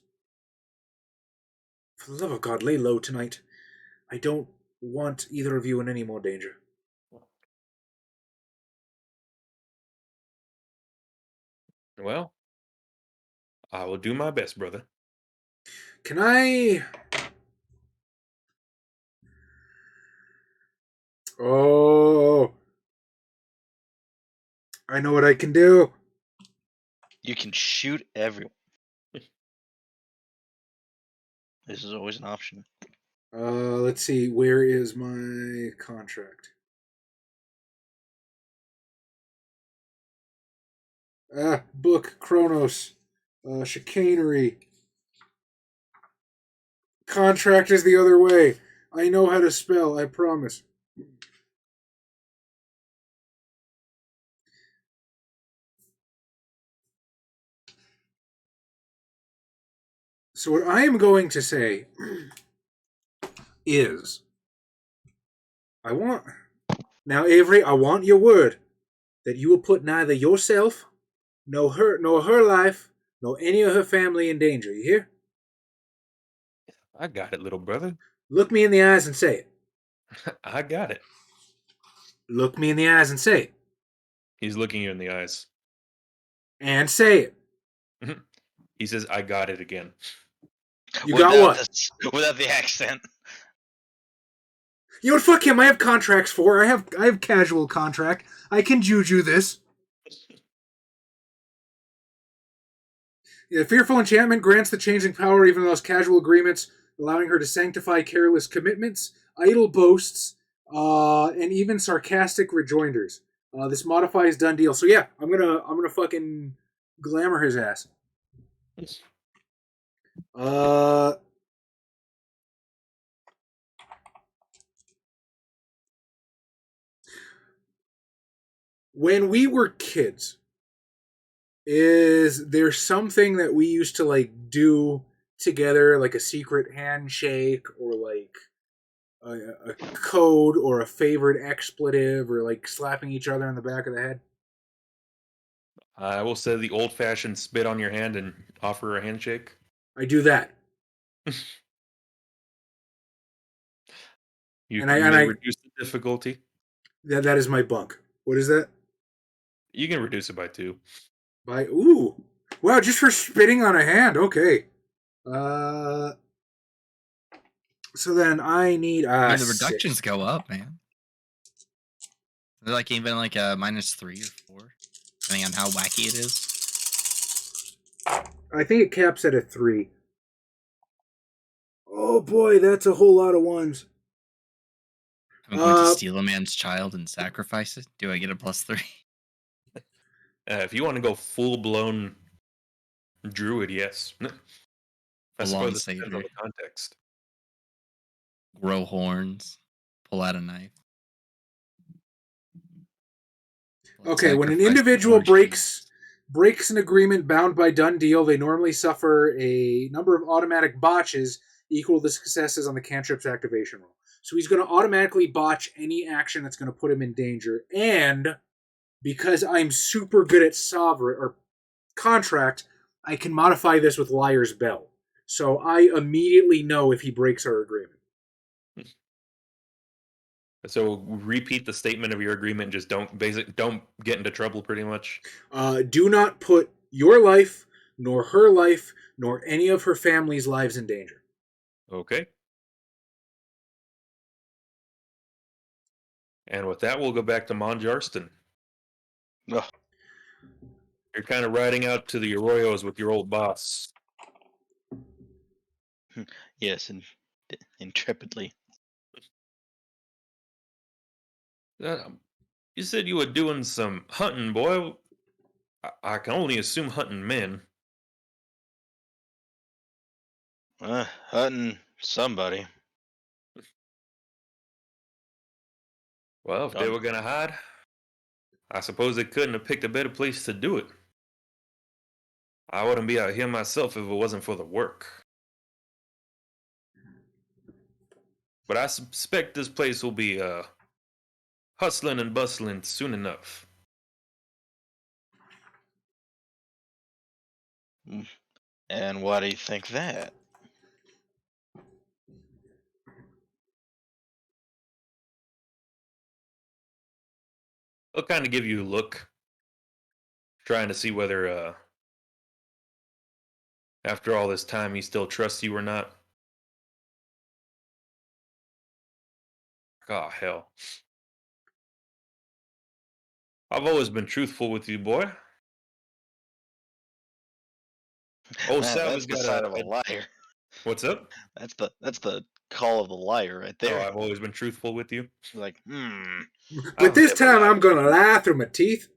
Speaker 2: for the love of God, lay low tonight. I don't want either of you in any more danger.
Speaker 3: Well, I will do my best, brother.
Speaker 2: Can I... Oh... I know what I can do.
Speaker 1: You can shoot everyone. This is always an option.
Speaker 2: Let's see. Where is my contract? Book, Chronos, chicanery. Contract is the other way. I know how to spell, I promise. So what I am going to say is, now Avery, I want your word that you will put neither yourself, nor her life, nor any of her family in danger. You hear?
Speaker 3: I got it, little brother.
Speaker 2: Look me in the eyes and say it.
Speaker 3: I got it.
Speaker 2: Look me in the eyes and say it.
Speaker 3: He's looking you in the eyes.
Speaker 2: And say it.
Speaker 3: He says, I got it again.
Speaker 2: You got what?
Speaker 1: Without the accent.
Speaker 2: You know what? Fuck him. I have contracts for. I have casual contract. I can juju this. Yeah, fearful enchantment grants the changeling power even those casual agreements, allowing her to sanctify careless commitments, idle boasts, and even sarcastic rejoinders. This modifies done deal. So yeah, I'm gonna fucking glamour his ass. When we were kids, is there something that we used to like do together, like a secret handshake or like a code or a favorite expletive or like slapping each other in the back of the head?
Speaker 3: I will say the old-fashioned spit on your hand and offer a handshake.
Speaker 2: I do that.
Speaker 3: You
Speaker 2: And
Speaker 3: can
Speaker 2: I
Speaker 3: reduce the difficulty.
Speaker 2: that is my bunk. What is that?
Speaker 3: You can reduce it by 2.
Speaker 2: Ooh. Wow, just for spitting on a hand. Okay. So then I need
Speaker 4: The reductions go up, man. Is it like even like a -3 or 4, depending on how wacky it is?
Speaker 2: I think it caps at a 3. Oh boy, that's a whole lot of ones.
Speaker 4: I'm going to steal a man's child and sacrifice it. Do I get a +3?
Speaker 3: If you want to go full blown druid, yes. I
Speaker 4: Long
Speaker 3: suppose it depends on
Speaker 4: saber.
Speaker 3: the context.
Speaker 4: Grow horns. Pull out a knife.
Speaker 2: Okay, when an
Speaker 4: Sacrifice
Speaker 2: individual
Speaker 4: more sheep.
Speaker 2: breaks an agreement bound by done deal, they normally suffer a number of automatic botches equal to successes on the cantrip's activation roll. So he's going to automatically botch any action that's going to put him in danger. And because I'm super good at sovereign or contract, I can modify this with Liar's Bell. So I immediately know if he breaks our agreement.
Speaker 3: So repeat the statement of your agreement. Just don't get into trouble. Pretty much.
Speaker 2: Do not put your life, nor her life, nor any of her family's lives in danger.
Speaker 3: Okay. And with that, we'll go back to Monjarston.
Speaker 1: Ugh.
Speaker 3: You're kind of riding out to the Arroyos with your old boss.
Speaker 1: Yes, and intrepidly.
Speaker 3: You said you were doing some hunting, boy. I can only assume hunting men.
Speaker 1: Hunting somebody.
Speaker 3: Well, if they were gonna hide, I suppose they couldn't have picked a better place to do it. I wouldn't be out here myself if it wasn't for the work. But I suspect this place will be hustling and bustling soon enough.
Speaker 1: And why do you think that?
Speaker 3: I'll kind of give you a look, trying to see whether, after all this time, he still trusts you or not. Oh, hell. I've always been truthful with you, boy. Oh, Sal has
Speaker 1: That's the
Speaker 3: got
Speaker 1: sign of a liar.
Speaker 3: What's up?
Speaker 1: That's the call of the liar right
Speaker 3: Oh,
Speaker 1: there.
Speaker 3: I've always been truthful with you.
Speaker 1: Like,
Speaker 2: But this time I'm going to lie through my teeth.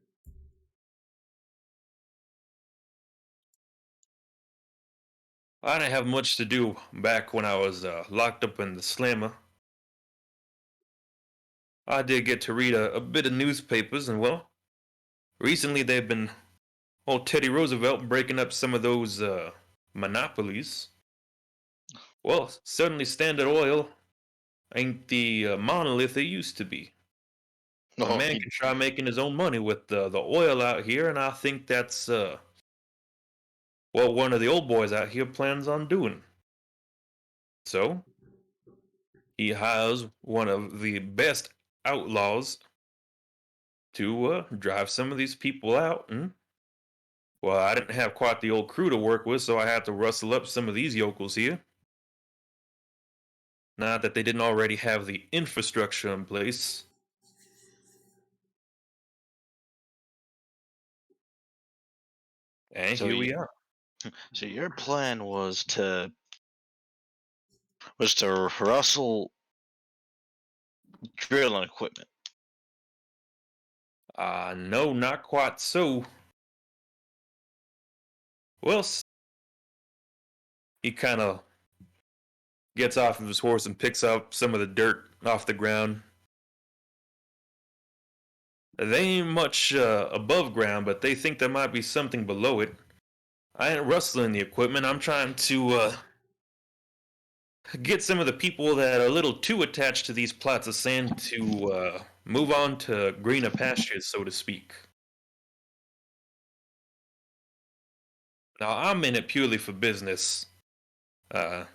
Speaker 3: I didn't have much to do back when I was locked up in the slammer. I did get to read a bit of newspapers, and well, recently they've been old Teddy Roosevelt breaking up some of those monopolies. Well, suddenly Standard Oil ain't the monolith it used to be. A
Speaker 1: oh,
Speaker 3: man can try making his own money with the oil out here, and I think that's what one of the old boys out here plans on doing. So, he hires one of the best outlaws to drive some of these people out. And, well, I didn't have quite the old crew to work with, so I had to rustle up some of these yokels here. Not that they didn't already have the infrastructure in place. And
Speaker 1: so
Speaker 3: here we are.
Speaker 1: so your plan was to rustle drilling equipment.
Speaker 3: No, not quite so. Well, he kind of gets off of his horse and picks up some of the dirt off the ground. They ain't much above ground, but they think there might be something below it. I ain't rustling the equipment. I'm trying to get some of the people that are a little too attached to these plots of sand to move on to greener pastures, so to speak. Now, I'm in it purely for business. Some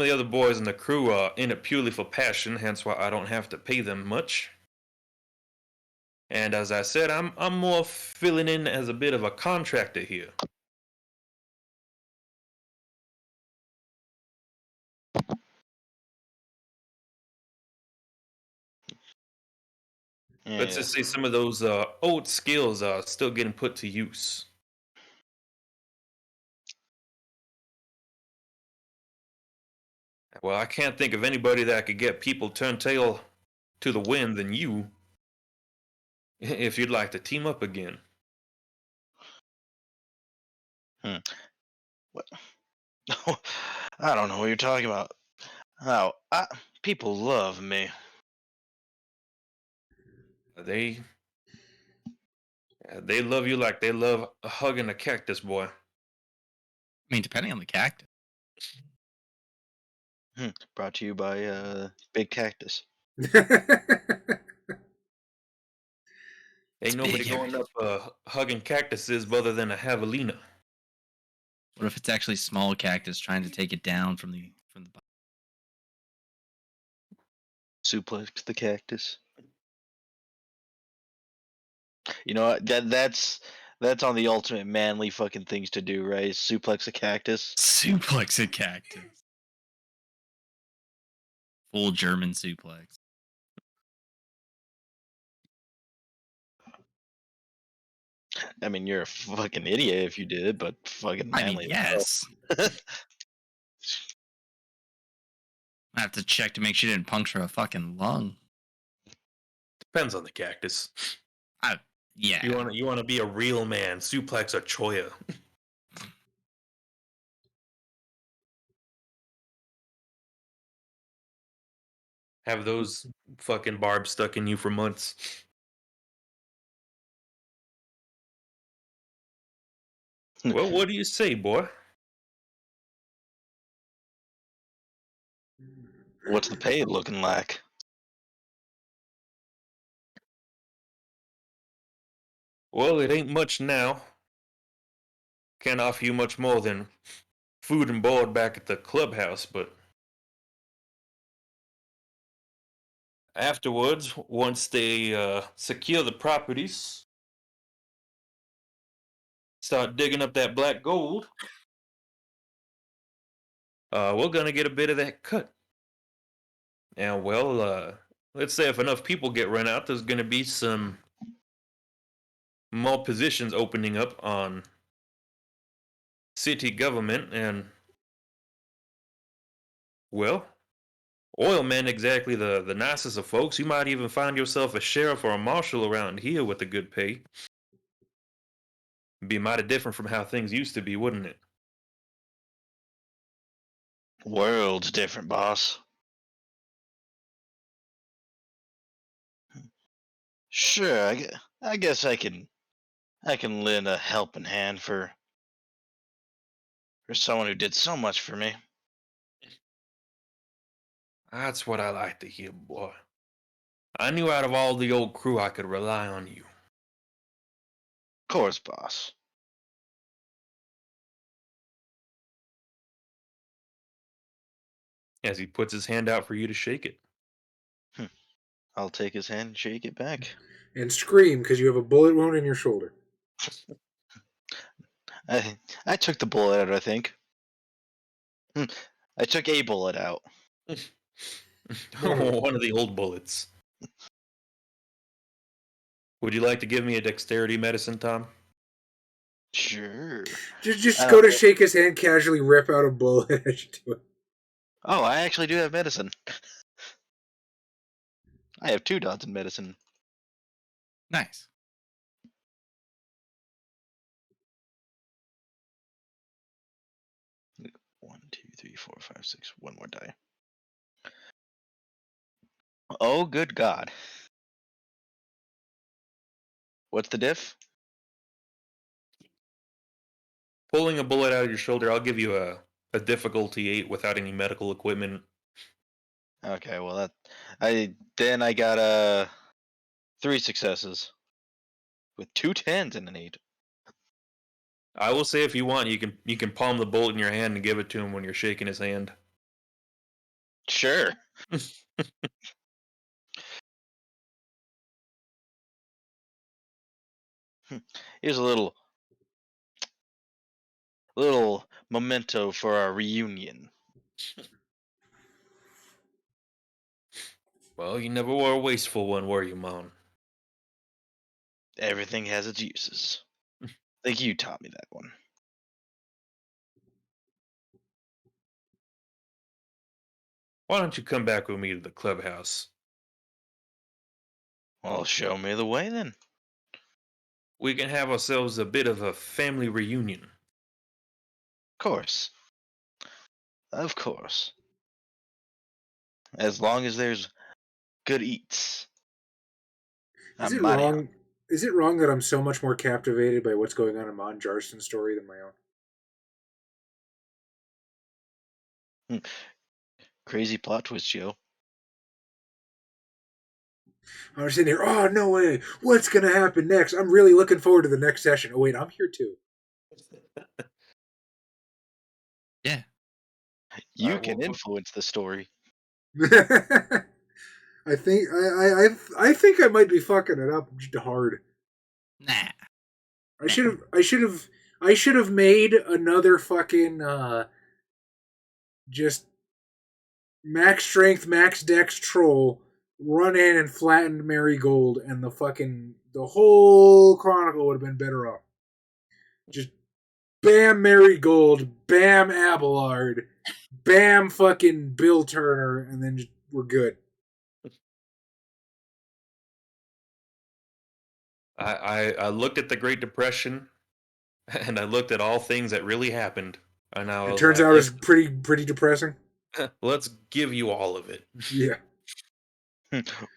Speaker 3: of the other boys in the crew are in it purely for passion, hence why I don't have to pay them much. And as I said, I'm more filling in as a bit of a contractor here. Let's just say some of those old skills are still getting put to use. Well, I can't think of anybody that could get people turned tail to the wind than you. If you'd like to team up again.
Speaker 1: What? I don't know what you're talking about. Oh, people love me.
Speaker 3: They love you like they love hugging a cactus, boy.
Speaker 4: I mean, depending on the cactus.
Speaker 1: Brought to you by Big Cactus.
Speaker 3: Ain't nobody going up hugging cactuses other than a javelina.
Speaker 4: What if it's actually small cactus trying to take it down from the bottom?
Speaker 1: Suplex the cactus. You know what? That's on the ultimate manly fucking things to do, right? Suplex a cactus.
Speaker 4: Suplex a cactus. Full German suplex.
Speaker 1: I mean, you're a fucking idiot if you did it, but fucking manly.
Speaker 4: I mean, yes. I have to check to make sure you didn't puncture a fucking lung.
Speaker 3: Depends on the cactus.
Speaker 4: Yeah.
Speaker 3: You want to be a real man, suplex a choya. Have those fucking barbs stuck in you for months. Well, what do you say, boy?
Speaker 1: What's the pay looking like?
Speaker 3: Well, it ain't much now. Can't offer you much more than food and board back at the clubhouse, but afterwards, once they secure the properties, start digging up that black gold, we're gonna get a bit of that cut. And well, let's say if enough people get run out, there's gonna be some more positions opening up on city government, and well, oil men exactly the nicest of folks. You might even find yourself a sheriff or a marshal around here with a good pay. Be mighty different from how things used to be, wouldn't it?
Speaker 1: World's different, boss. Sure, I guess I can lend a helping hand for someone who did so much for me.
Speaker 3: That's what I like to hear, boy. I knew out of all the old crew I could rely on you.
Speaker 1: Of course, boss.
Speaker 3: As he puts his hand out for you to shake it.
Speaker 1: I'll take his hand and shake it back.
Speaker 2: And scream because you have a bullet wound in your shoulder.
Speaker 1: I took the bullet out, I think. I took a bullet out.
Speaker 3: One of the old bullets. Would you like to give me a dexterity medicine, Tom?
Speaker 1: Sure.
Speaker 2: Just go to shake his hand, casually rip out a bullet as you do it.
Speaker 1: Oh, I actually do have medicine. I have 2 dots in medicine.
Speaker 4: Nice.
Speaker 1: One, 2, 3, 4, 5, 6. One more die. Oh, good God. What's the diff?
Speaker 3: Pulling a bullet out of your shoulder, I'll give you a difficulty 8 without any medical equipment.
Speaker 1: Okay, well I got 3 successes with 2 10s and an 8.
Speaker 3: I will say if you want, you can palm the bullet in your hand and give it to him when you're shaking his hand.
Speaker 1: Sure. Here's a little memento for our reunion.
Speaker 3: Well, you never were a wasteful one, were you, Mon?
Speaker 1: Everything has its uses. I think you taught me that one.
Speaker 3: Why don't you come back with me to the clubhouse?
Speaker 1: Well, show me the way then.
Speaker 3: We can have ourselves a bit of a family reunion.
Speaker 1: Of course. Of course. As long as there's good eats.
Speaker 2: Is
Speaker 1: I'm
Speaker 2: it
Speaker 1: mighty
Speaker 2: wrong? Is it wrong that I'm so much more captivated by what's going on in Mon Jarson's story than my own?
Speaker 1: hungry. Crazy plot twist, Joe.
Speaker 2: I was sitting here, oh, no way. What's going to happen next? I'm really looking forward to the next session. Oh, wait, I'm here too.
Speaker 4: Yeah.
Speaker 1: You
Speaker 3: Alright,
Speaker 1: can
Speaker 3: well,
Speaker 1: influence the story.
Speaker 2: I think I think I might be fucking it up hard.
Speaker 4: Nah.
Speaker 2: I should have made another fucking just max strength, max dex troll run in and flattened Marigold, and the whole chronicle would have been better off. Just bam Marigold, bam Abelard, bam fucking Bill Turner, and then we're good.
Speaker 3: I looked at the Great Depression, and I looked at all things that really happened, and I
Speaker 2: It
Speaker 3: was
Speaker 2: turns
Speaker 3: like,
Speaker 2: out it was pretty depressing.
Speaker 3: let's give you all of it.
Speaker 2: Yeah.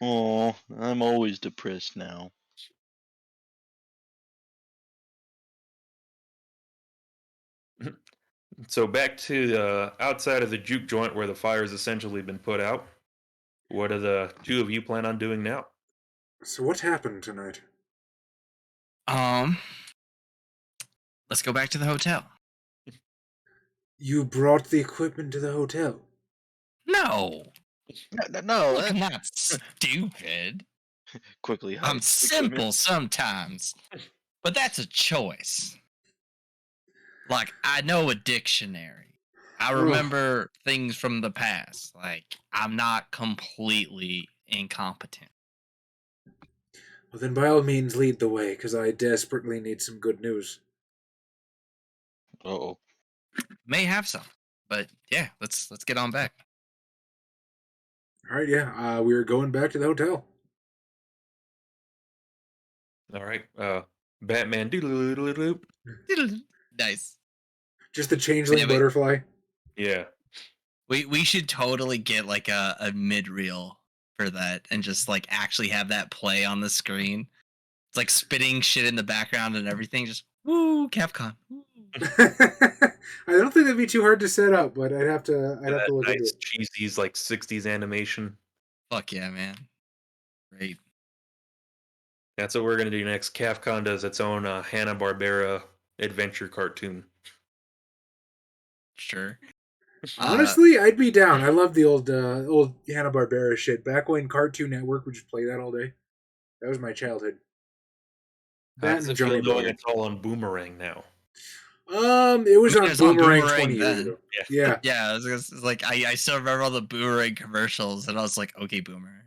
Speaker 1: Oh, I'm always depressed now.
Speaker 3: So back to outside of the juke joint where the fire's essentially been put out. What do the two of you plan on doing now?
Speaker 2: So what happened tonight?
Speaker 4: Let's go back to the hotel.
Speaker 2: You brought the equipment to the hotel.
Speaker 4: No.
Speaker 1: No,
Speaker 4: Look, I'm not stupid.
Speaker 1: quickly hide
Speaker 4: I'm
Speaker 1: the
Speaker 4: simple
Speaker 1: equipment.
Speaker 4: sometimes, but that's a choice. Like, I know a dictionary. I remember things from the past. Like, I'm not completely incompetent.
Speaker 2: Well, then by all means lead the way, because I desperately need some good news.
Speaker 1: Uh-oh.
Speaker 4: May have some, but yeah, let's get on back.
Speaker 2: All right, yeah, we are going back to the hotel.
Speaker 3: All right, Batman doodle.
Speaker 4: Nice.
Speaker 2: Just the changeling
Speaker 4: Yeah,
Speaker 2: butterfly.
Speaker 3: Yeah.
Speaker 4: We should totally get like a mid reel for that and just like actually have that play on the screen. It's like spitting shit in the background and everything. Just woo, Capcom. Woo.
Speaker 2: I don't think that'd be too hard to set up, but I'd have to look into
Speaker 3: Nice
Speaker 2: it.
Speaker 3: cheesy like 60s animation.
Speaker 4: Fuck yeah, man. Great.
Speaker 3: That's what we're gonna do next. Capcom does its own Hanna-Barbera adventure cartoon.
Speaker 4: Sure.
Speaker 2: Honestly, I'd be down. I love the old Hanna-Barbera shit. Back when Cartoon Network would just play that all day. That was my childhood.
Speaker 3: How
Speaker 2: That
Speaker 3: does
Speaker 2: and
Speaker 3: it feel
Speaker 2: Johnny
Speaker 3: knowing
Speaker 2: Bravo.
Speaker 3: it's all on Boomerang now?
Speaker 2: It was
Speaker 4: I mean,
Speaker 2: on
Speaker 4: it was on
Speaker 2: Boomerang
Speaker 4: Boomerang
Speaker 2: 20 years
Speaker 4: then.
Speaker 2: ago.
Speaker 3: Yeah.
Speaker 2: Yeah.
Speaker 4: It's like I still remember all the Boomerang commercials, and I was like, okay, Boomer,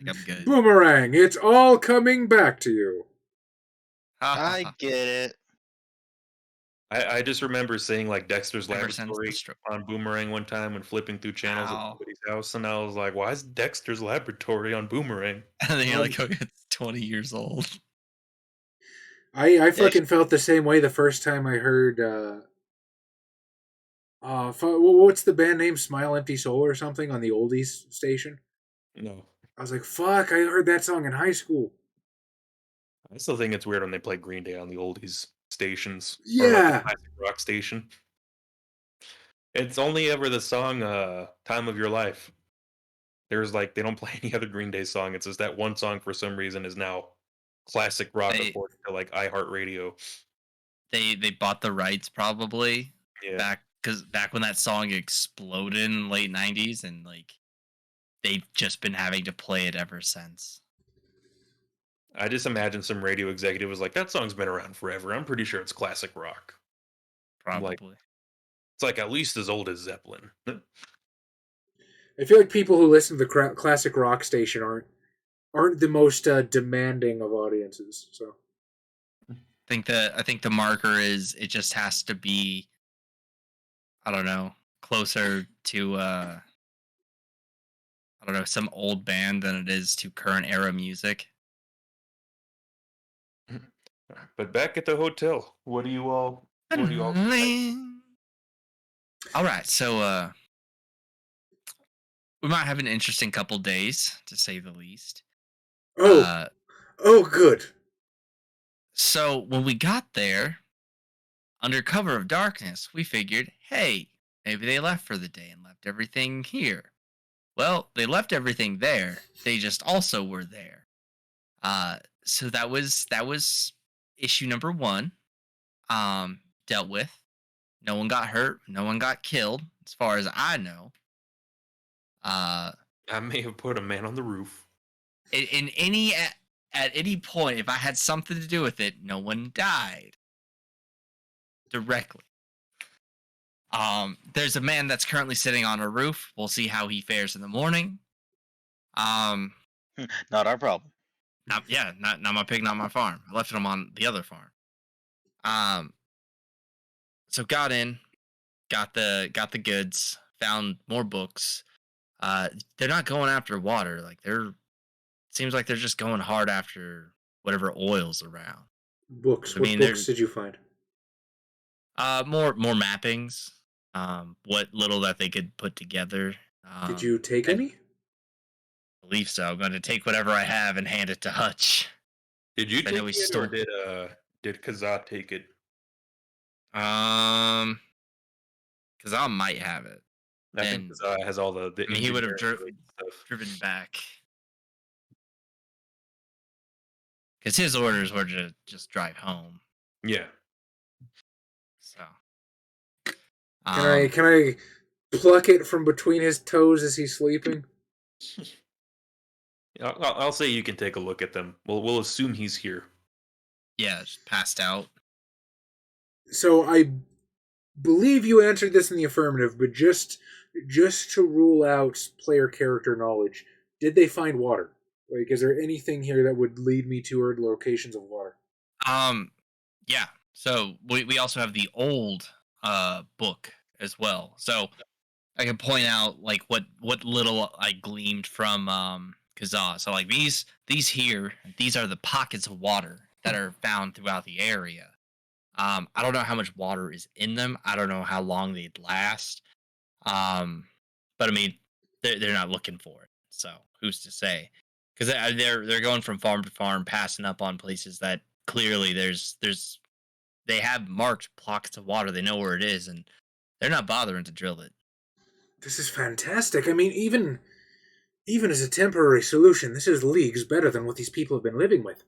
Speaker 4: I think I'm good.
Speaker 2: Boomerang, it's all coming back to you.
Speaker 1: I get it.
Speaker 3: I just remember seeing like Dexter's
Speaker 4: Ever since the
Speaker 3: Laboratory
Speaker 4: stroke.
Speaker 3: on Boomerang one time and flipping through channels at
Speaker 4: Ow.
Speaker 3: somebody's house, and I was like, "Why is Dexter's Laboratory on Boomerang?"
Speaker 4: And then you're like, okay, it's 20 years old.
Speaker 2: I fucking felt the same way the first time I heard what's the band name? Smile Empty Soul or something on the oldies station.
Speaker 3: No,
Speaker 2: I was like, fuck, I heard that song in high school.
Speaker 3: I still think it's weird when they play Green Day on the oldies stations or like
Speaker 2: Yeah.
Speaker 3: the classic rock station. It's only ever the song "Time of Your Life." There's like they don't play any other Green Day song. It's just that one song for some reason is now classic rock
Speaker 4: They
Speaker 3: according to like iHeartRadio.
Speaker 4: they bought the rights probably
Speaker 3: Yeah.
Speaker 4: back when that song exploded in the late 90s, and like they've just been having to play it ever since.
Speaker 3: I just imagine some radio executive was like, "That song's been around forever. I'm pretty sure it's classic rock.
Speaker 4: Probably.
Speaker 3: It's like at least as old as Zeppelin."
Speaker 2: I feel like people who listen to the classic rock station aren't the most demanding of audiences. So
Speaker 4: I think the marker is it just has to be, I don't know, closer to I don't know, some old band than it is to current era music.
Speaker 3: But back at the hotel, what do you all decide?
Speaker 4: All right, so we might have an interesting couple days, to say the least.
Speaker 2: Oh,
Speaker 4: Uh,
Speaker 2: good.
Speaker 4: so when we got there, under cover of darkness, we figured, hey, maybe they left for the day and left everything here. Well, they left everything there. They just also were there. So that was issue number 1. Dealt with. No one got hurt. No one got killed, as far as I know.
Speaker 3: I may have put a man on the roof.
Speaker 4: In any at any point, if I had something to do with it, no one died directly. There's a man that's currently sitting on a roof. We'll see how he fares in the morning.
Speaker 1: Not our problem.
Speaker 4: Not my pig, not my farm. I left him on the other farm. So got in, got the goods, found more books. They're not going after water. Like seems like they're just going hard after whatever oil's around.
Speaker 2: Books.
Speaker 4: I
Speaker 2: What
Speaker 4: mean,
Speaker 2: books did you find?
Speaker 4: More mappings. What little that they could put together.
Speaker 2: Did you take
Speaker 4: and
Speaker 2: any?
Speaker 4: I believe so. I'm going to take whatever I have and hand it to Hutch.
Speaker 3: Did you
Speaker 4: I
Speaker 3: take
Speaker 4: know he
Speaker 3: it,
Speaker 4: stole-
Speaker 3: or did Kazaa take it?
Speaker 4: Because I might have it.
Speaker 3: I think
Speaker 4: And-
Speaker 3: Kazaa has all the
Speaker 4: I mean, he would have
Speaker 3: engineering stuff.
Speaker 4: driven back. Because his orders were to just drive home.
Speaker 3: Yeah.
Speaker 4: So.
Speaker 2: Can I pluck it from between his toes as he's sleeping?
Speaker 3: I'll say you can take a look at them. We'll assume he's here.
Speaker 4: Yeah, just passed out.
Speaker 2: So I believe you answered this in the affirmative, but just to rule out player character knowledge, did they find water? Like, is there anything here that would lead me to our locations of water?
Speaker 4: Yeah. So we also have the old book as well. So I can point out like what little I gleamed from Kazaa. So like these here, these are the pockets of water that are found throughout the area. I don't know how much water is in them. I don't know how long they'd last. But I mean, they're not looking for it. So who's to say? Because they're going from farm to farm, passing up on places that clearly they have marked pockets of water. They know where it is, and they're not bothering to drill it.
Speaker 2: This is fantastic. I mean, even as a temporary solution, this is leagues better than what these people have been living with.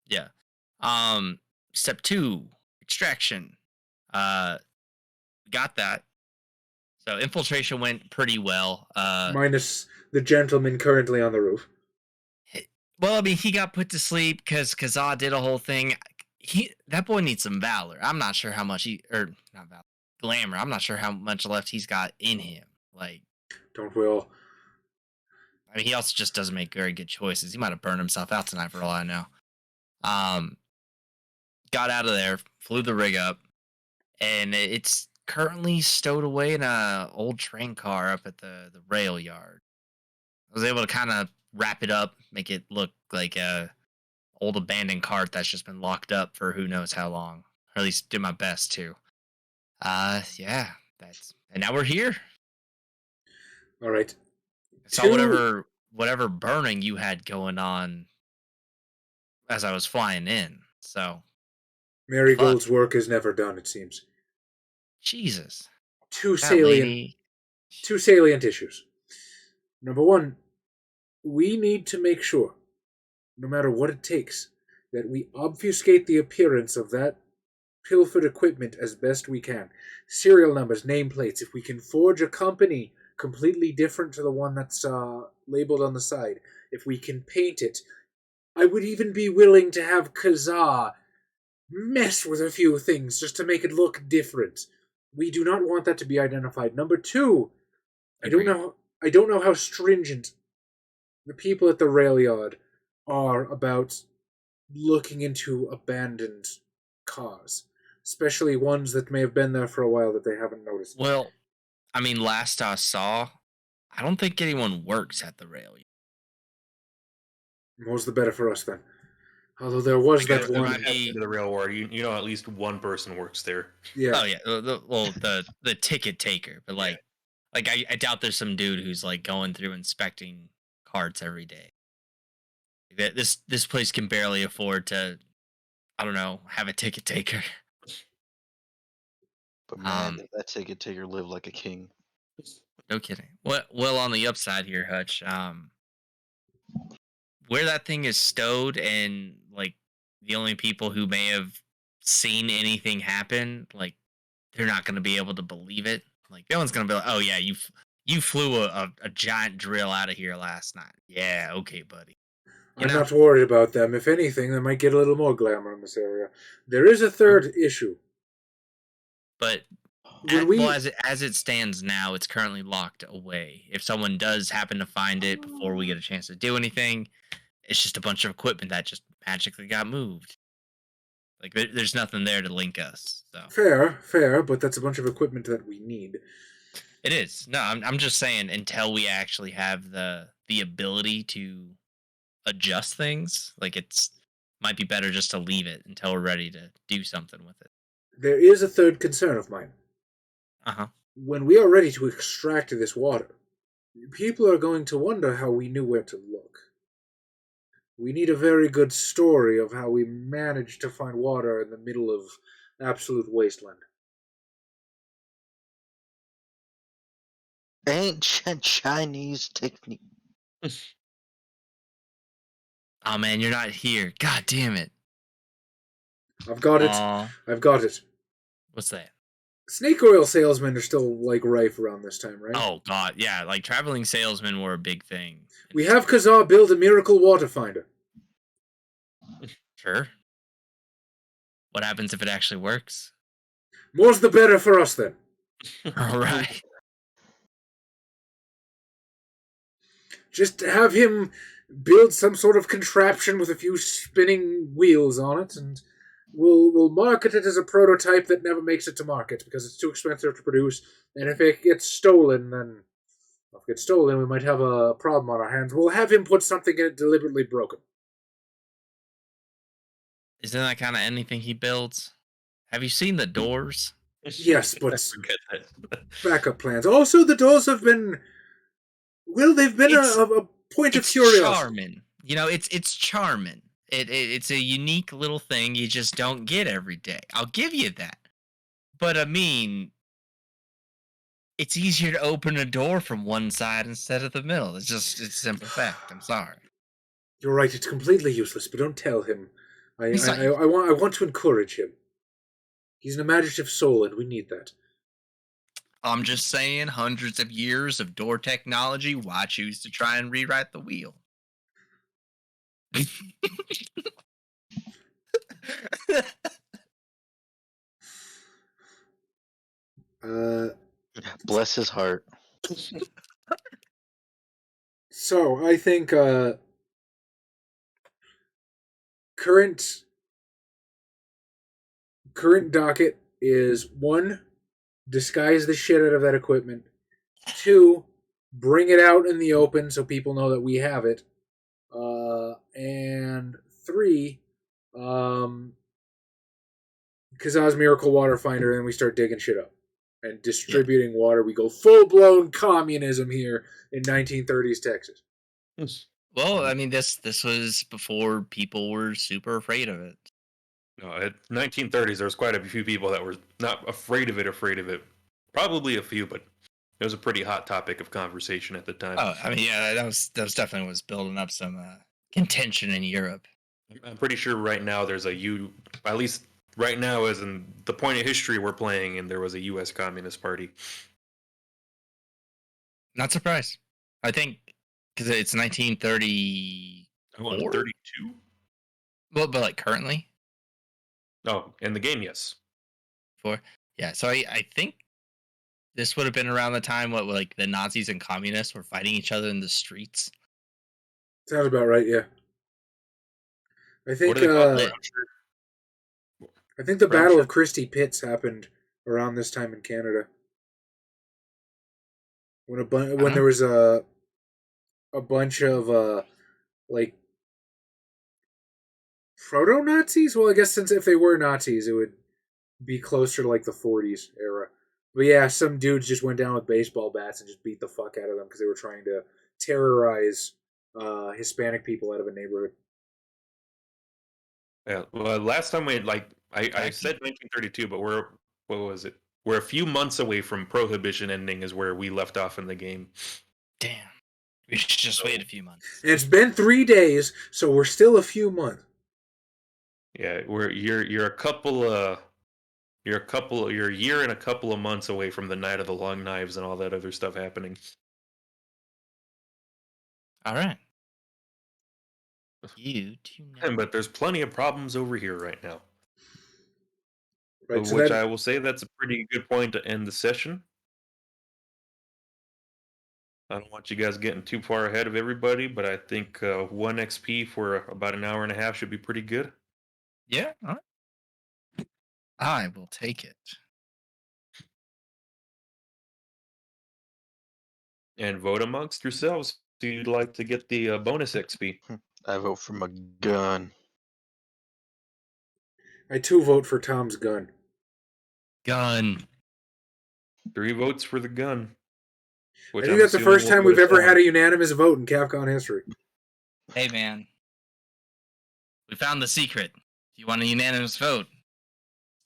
Speaker 4: Yeah. Step 2, extraction. Got that. So infiltration went pretty well.
Speaker 2: Minus the gentleman currently on the roof.
Speaker 4: Well, I mean, he got put to sleep because Kazaa did a whole thing. That boy needs some valor. I'm not sure how much not valor, glamour. I'm not sure how much left he's got in him. Like,
Speaker 2: don't we all?
Speaker 4: I mean, he also just doesn't make very good choices. He might have burned himself out tonight for all I know. Got out of there, flew the rig up, and it's currently stowed away in a old train car up at the rail yard. I was able to kind of wrap it up, make it look like a old abandoned cart that's just been locked up for who knows how long. Or at least did my best to. Yeah, and now we're here.
Speaker 2: All right.
Speaker 4: I saw whatever burning you had going on as I was flying in. So
Speaker 2: Marigold's work is never done, it seems.
Speaker 4: Jesus.
Speaker 2: Two
Speaker 4: That
Speaker 2: salient
Speaker 4: lady.
Speaker 2: issues. Number 1, we need to make sure, no matter what it takes, that we obfuscate the appearance of that pilfered equipment as best we can. Serial numbers, nameplates. If we can forge a company completely different to the one that's labeled on the side, if we can paint it, I would even be willing to have Kazaa mess with a few things just to make it look different. We do not want that to be identified. Number 2, I don't know how stringent the people at the rail yard are about looking into abandoned cause, especially ones that may have been there for a while that they haven't noticed.
Speaker 4: Well, I mean, last I saw, I don't think anyone works at the rail.
Speaker 2: More's the better for us then. Although there was
Speaker 3: Like,
Speaker 2: that
Speaker 3: there
Speaker 2: one.
Speaker 3: might be into the rail war. You know, at least one person works there.
Speaker 2: Yeah.
Speaker 4: Oh yeah, the ticket taker, but like I doubt there's some dude who's like going through inspecting carts every day. This place can barely afford to, I don't know, have a ticket taker.
Speaker 1: But man, if that ticket taker lived like a king.
Speaker 4: No kidding. Well, on the upside here, Hutch, where that thing is stowed, and like the only people who may have seen anything happen, like they're not going to be able to believe it. Like no one's going to be like, "Oh yeah, you flew a giant drill out of here last night." Yeah, okay, buddy.
Speaker 2: I'm not worried about them. If anything, they might get a little more glamour in this area. There is a third issue.
Speaker 4: But as it stands now, it's currently locked away. If someone does happen to find it before we get a chance to do anything, it's just a bunch of equipment that just magically got moved. Like there's nothing there to link us. So
Speaker 2: fair, but that's a bunch of equipment that we need.
Speaker 4: It is. No, I'm just saying until we actually have the ability to adjust things, like might be better just to leave it until we're ready to do something with it.
Speaker 2: There is a third concern of mine.
Speaker 4: Uh-huh.
Speaker 2: When we are ready to extract this water, people are going to wonder how we knew where to look. We need a very good story of how we managed to find water in the middle of absolute wasteland.
Speaker 1: Ancient Chinese technique.
Speaker 4: Oh man, you're not here. God damn it.
Speaker 2: I've got it. I've got it.
Speaker 4: What's that?
Speaker 2: Snake oil salesmen are still, like, rife around this time, right?
Speaker 4: Oh, God, yeah. Like, traveling salesmen were a big thing.
Speaker 2: We have Kazaa build a miracle water finder.
Speaker 4: Sure. What happens if it actually works?
Speaker 2: More's the better for us, then.
Speaker 4: All right.
Speaker 2: Just have him build some sort of contraption with a few spinning wheels on it, and we'll market it as a prototype that never makes it to market because it's too expensive to produce. And if it gets stolen, we might have a problem on our hands. We'll have him put something in it deliberately broken.
Speaker 4: Isn't that kind of anything he builds? Have you seen the doors?
Speaker 2: Yes, but backup plans. Also, the doors have been... Well, they've been a point of curiosity.
Speaker 4: Charming. You know, it's charming. It's a unique little thing you just don't get every day. I'll give you that. But I mean, it's easier to open a door from one side instead of the middle. It's a simple fact. I'm sorry.
Speaker 2: You're right. It's completely useless. But don't tell him. I want to encourage him. He's an imaginative soul, and we need that.
Speaker 4: I'm just saying, hundreds of years of door technology. Why choose to try and rewrite the wheel?
Speaker 1: Bless his heart.
Speaker 2: So I think current docket is 1, disguise the shit out of that equipment. 2, bring it out in the open so people know that we have it. And 3, Kazaa's Miracle Water Finder, and we start digging shit up and distributing water. We go full-blown communism here in 1930s Texas.
Speaker 4: Well, I mean, this was before people were super afraid of it.
Speaker 3: No, at 1930s, there was quite a few people that were not afraid of it. Probably a few, but it was a pretty hot topic of conversation at the time.
Speaker 4: Oh, I mean, yeah, that was definitely was building up some contention in Europe.
Speaker 3: I'm pretty sure right now there's at least right now, as in the point of history we're playing, and there was a U.S. Communist Party.
Speaker 4: Not surprised. I think because it's 1930.
Speaker 3: 32?
Speaker 4: Well, but like currently.
Speaker 3: Oh, in the game, yes.
Speaker 4: Yeah, so I think this would have been around the time what like the Nazis and communists were fighting each other in the streets.
Speaker 2: Sounds about right, yeah. I think I think the
Speaker 3: Crown
Speaker 2: Battle
Speaker 3: check.
Speaker 2: of Christie Pitts happened around this time in Canada. When there was a bunch of like proto-Nazis. Well, I guess since if they were Nazis, it would be closer to like the 40s era. But yeah, some dudes just went down with baseball bats and just beat the fuck out of them because they were trying to terrorize Hispanic people out of a neighborhood.
Speaker 3: Yeah. Well, last time I said 1932, but what was it? We're a few months away from Prohibition ending, is where we left off in the game.
Speaker 4: Damn. We should just wait a few months.
Speaker 2: And it's been 3 days, so we're still a few months.
Speaker 3: Yeah, you're a year and a couple of months away from the Night of the Long Knives and all that other stuff happening.
Speaker 4: All right. You do know.
Speaker 3: But there's plenty of problems over here right now.
Speaker 2: Right, so
Speaker 3: Which
Speaker 2: that,
Speaker 3: I will say that's a pretty good point to end the session. I don't want you guys getting too far ahead of everybody, but I think 1 XP for about an hour and a half should be pretty good.
Speaker 4: Yeah. All right. I will take it.
Speaker 3: And vote amongst yourselves if you'd like to get the bonus XP.
Speaker 1: I vote for my gun.
Speaker 2: I too vote for Tom's gun.
Speaker 4: Gun.
Speaker 3: 3 votes for the gun.
Speaker 2: I think that's the first time we've ever had a unanimous vote in Capcom history.
Speaker 4: Hey, man. We found the secret. If you want a unanimous vote,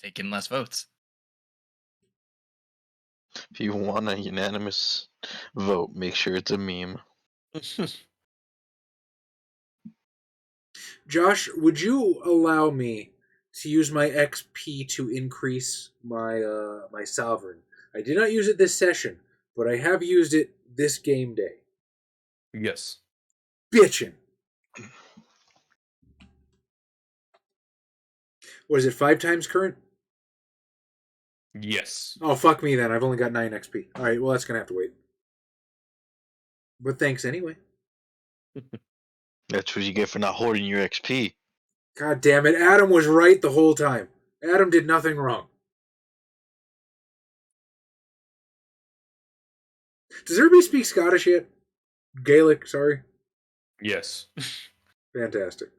Speaker 4: take in less votes.
Speaker 1: If you want a unanimous vote, make sure it's a meme.
Speaker 2: Josh, would you allow me to use my XP to increase my my sovereign? I did not use it this session, but I have used it this game day.
Speaker 3: Yes.
Speaker 2: Bitchin'. Was it 5 times current?
Speaker 3: Yes.
Speaker 2: Oh, fuck me then. I've only got 9 XP. Alright, well, that's going to have to wait. But thanks anyway.
Speaker 1: That's what you get for not hoarding your XP.
Speaker 2: God damn it. Adam was right the whole time. Adam did nothing wrong. Does everybody speak Scottish yet? Gaelic, sorry.
Speaker 3: Yes.
Speaker 2: Fantastic.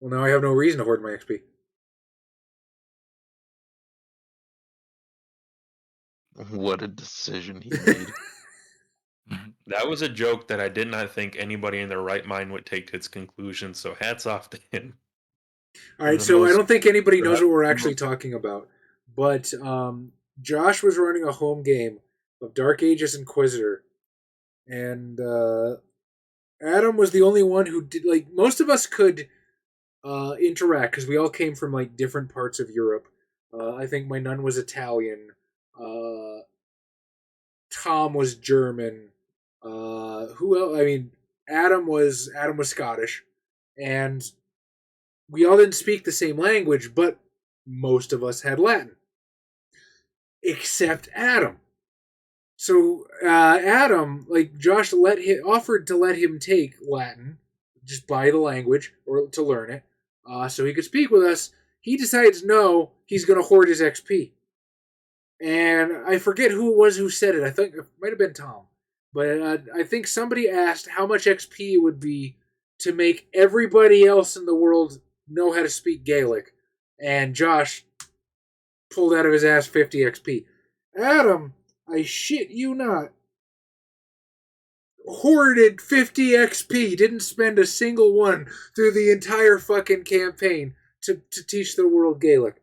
Speaker 2: Well, now I have no reason to hoard my XP.
Speaker 1: What a decision he made.
Speaker 3: That was a joke that I did not think anybody in their right mind would take to its conclusion, so hats off to him.
Speaker 2: Alright, so I don't think anybody knows what we're actually talking about. But Josh was running a home game of Dark Ages Inquisitor. And Adam was the only one who did, like, most of us could interact because we all came from like different parts of Europe. I think my nun was Italian. Tom was German. Who else? I mean, Adam was Scottish, and we all didn't speak the same language, but most of us had Latin, except Adam. So Adam, like Josh, offered to let him take Latin, just buy the language or to learn it, so he could speak with us. He decides no, he's going to hoard his XP. And I forget who it was who said it. I think it might have been Tom. But I think somebody asked how much XP it would be to make everybody else in the world know how to speak Gaelic. And Josh pulled out of his ass 50 XP. Adam, I shit you not, hoarded 50 XP, didn't spend a single one through the entire fucking campaign to teach the world Gaelic.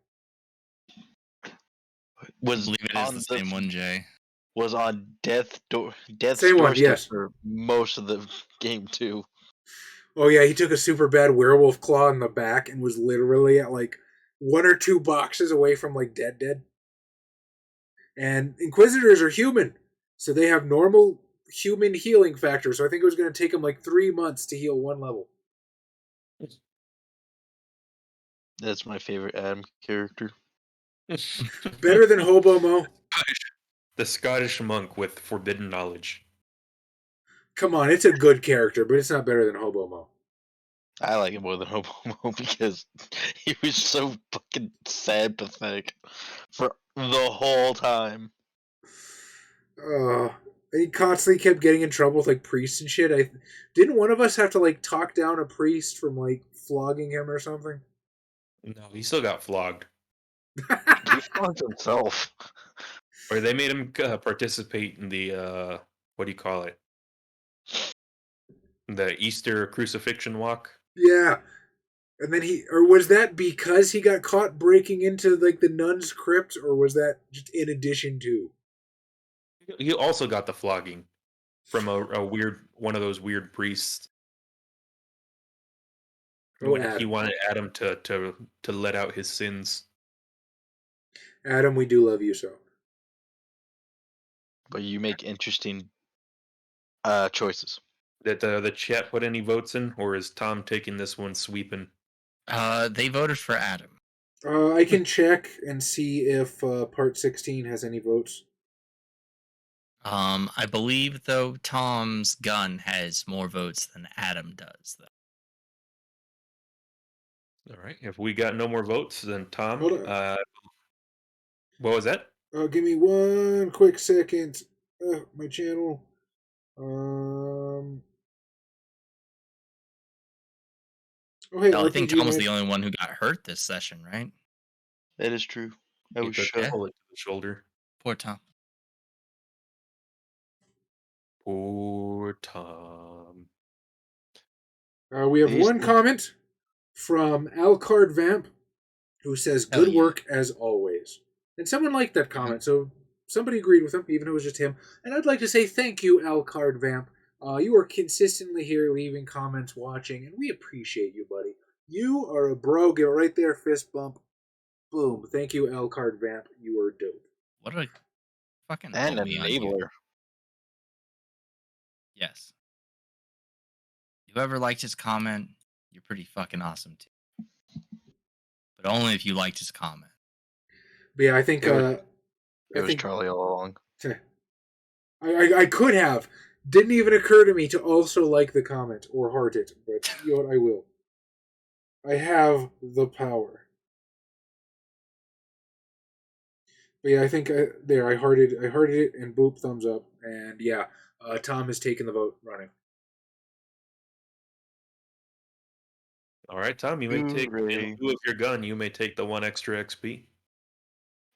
Speaker 1: Was
Speaker 4: I believe it is the same one, Jay.
Speaker 1: Was on death's
Speaker 2: Same one,
Speaker 1: doorstep
Speaker 2: yes.
Speaker 1: for most of the game too.
Speaker 2: Oh yeah, he took a super bad werewolf claw in the back and was literally at like 1 or 2 boxes away from like dead. And Inquisitors are human, so they have normal human healing factor. So I think it was going to take him like 3 months to heal 1 level.
Speaker 1: That's my favorite Adam character.
Speaker 2: Better than Hobo Mo.
Speaker 3: The Scottish monk with forbidden knowledge.
Speaker 2: Come on, it's a good character, but it's not better than Hobo Mo.
Speaker 1: I like it more than Hobo because he was so fucking sad, pathetic for the whole time.
Speaker 2: He constantly kept getting in trouble with like priests and shit. Didn't one of us have to like talk down a priest from like flogging him or something?
Speaker 3: No, he still got flogged.
Speaker 1: He flogged himself.
Speaker 3: Or they made him participate in the what do you call it? The Easter crucifixion walk.
Speaker 2: Yeah. And then or was that because he got caught breaking into like the nun's crypt, or was that just in addition to?
Speaker 3: He also got the flogging from a weird one of those weird priests.
Speaker 2: Oh,
Speaker 3: When he
Speaker 2: Adam.
Speaker 3: wanted Adam to let out his sins.
Speaker 2: Adam, we do love you so.
Speaker 1: But you make interesting choices.
Speaker 3: Did the chat put any votes in, or is Tom taking this one sweeping?
Speaker 4: They voted for Adam.
Speaker 2: I can check and see if part 16 has any votes.
Speaker 4: I believe though Tom's gun has more votes than Adam does, though.
Speaker 3: All right. If we got no more votes, then Tom.
Speaker 2: Hold on.
Speaker 3: What was that?
Speaker 2: Give me one quick second. My channel. Okay,
Speaker 4: I think
Speaker 2: RPG
Speaker 4: Tom was
Speaker 2: Man.
Speaker 4: the only one who got hurt this session, right?
Speaker 1: That is true. I
Speaker 3: He
Speaker 1: was
Speaker 3: took a
Speaker 1: shook.
Speaker 3: bullet to the shoulder.
Speaker 4: Poor Tom.
Speaker 3: Poor Tom.
Speaker 2: We have one comment from Alcard Vamp, who says,
Speaker 4: Hell
Speaker 2: "Good
Speaker 4: yeah.
Speaker 2: work as always." And someone liked that comment, so somebody agreed with him, even if it was just him. And I'd like to say thank you, Alcard Vamp. You are consistently here leaving comments, watching, and we appreciate you, buddy. You are a bro. Get right there, fist bump. Boom. Thank you, Alcard Vamp. You are dope.
Speaker 4: What a fucking
Speaker 1: And an
Speaker 4: homie on you.
Speaker 1: enabler.
Speaker 4: Yes. Whoever liked his comment, you're pretty fucking awesome too. But only if you liked his comment.
Speaker 2: But yeah, I think
Speaker 1: It
Speaker 2: I
Speaker 1: was
Speaker 2: think
Speaker 1: Charlie all along.
Speaker 2: I could have. Didn't even occur to me to also like the comment or heart it, but you know what? I will. I have the power. But yeah, I think I hearted it, and boop, thumbs up, and yeah, Tom has taken the vote running.
Speaker 3: All right, Tom. You may take in
Speaker 1: Hooray.
Speaker 3: lieu of your gun. You may take the 1 extra XP.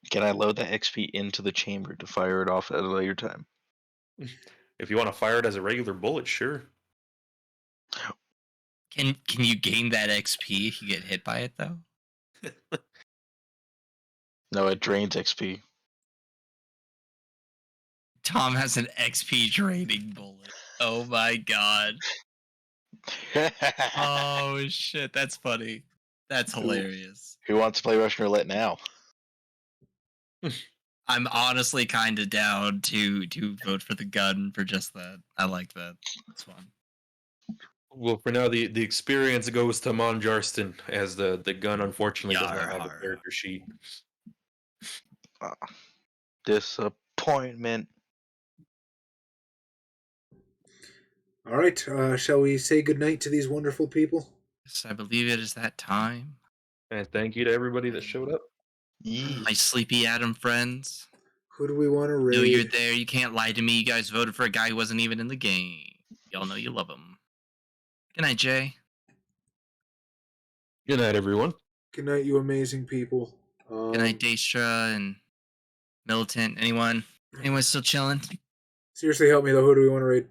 Speaker 1: Can I load that XP into the chamber to fire it off at a later time?
Speaker 3: If you want to fire it as a regular bullet, sure.
Speaker 4: Can you gain that XP if you get hit by it though?
Speaker 1: No, it drains XP.
Speaker 4: Tom has an XP draining bullet. Oh my god. Oh shit, that's funny. That's hilarious.
Speaker 1: Who wants to play Russian roulette now?
Speaker 4: I'm honestly kind of down to vote for the gun for just that. I like that. It's fun.
Speaker 3: Well, for now, the experience goes to Monjarston, as the gun unfortunately does not have a
Speaker 4: Yar.
Speaker 3: character sheet.
Speaker 1: Disappointment.
Speaker 2: All right, shall we say goodnight to these wonderful people?
Speaker 4: Yes, I believe it is that time.
Speaker 3: And thank you to everybody that showed up.
Speaker 4: My sleepy Adam friends.
Speaker 2: Who do we want to raid?
Speaker 4: No, you're there. You can't lie to me. You guys voted for a guy who wasn't even in the game. Y'all know you love him. Good night, Jay.
Speaker 3: Good night, everyone.
Speaker 2: Good night, you amazing people.
Speaker 4: Good night, Daestra and Militant. Anyone still chilling?
Speaker 2: Seriously, help me though. Who do we want to raid?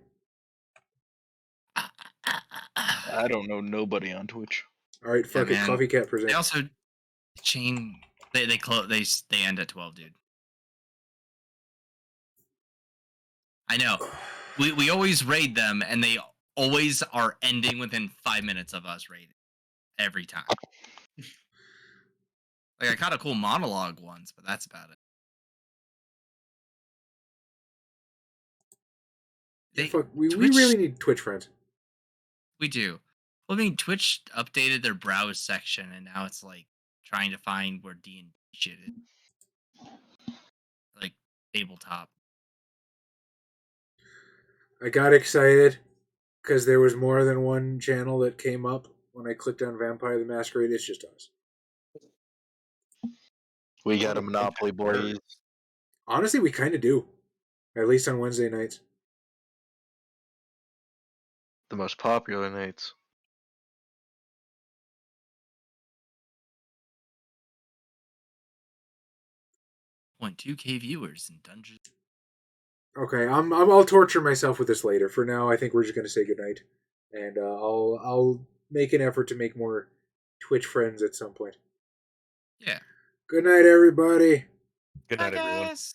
Speaker 1: I don't know nobody on Twitch.
Speaker 2: All right, fuck it.
Speaker 4: man.
Speaker 2: Coffee Cat presents.
Speaker 4: They also they close. They end at 12, dude. I know. We always raid them, and they always are ending within 5 minutes of us raiding. Every time. Like, I caught a cool monologue once, but that's about it.
Speaker 2: We really need Twitch friends.
Speaker 4: We do. Well, I mean, Twitch updated their browse section, and now it's like trying to find where D&D shit is. Like, tabletop.
Speaker 2: I got excited because there was more than one channel that came up when I clicked on Vampire the Masquerade, it's just us.
Speaker 1: We got a monopoly, boys.
Speaker 2: Honestly, we kind of do. At least on Wednesday nights.
Speaker 1: The most popular nights.
Speaker 4: .2K viewers in Dungeons.
Speaker 2: Okay, I'll torture myself with this later. For now, I think we're just going to say goodnight. And I'll make an effort to make more Twitch friends at some point.
Speaker 4: Yeah.
Speaker 2: Good night, everybody.
Speaker 3: Good night,
Speaker 4: Bye,
Speaker 3: everyone.
Speaker 4: guys.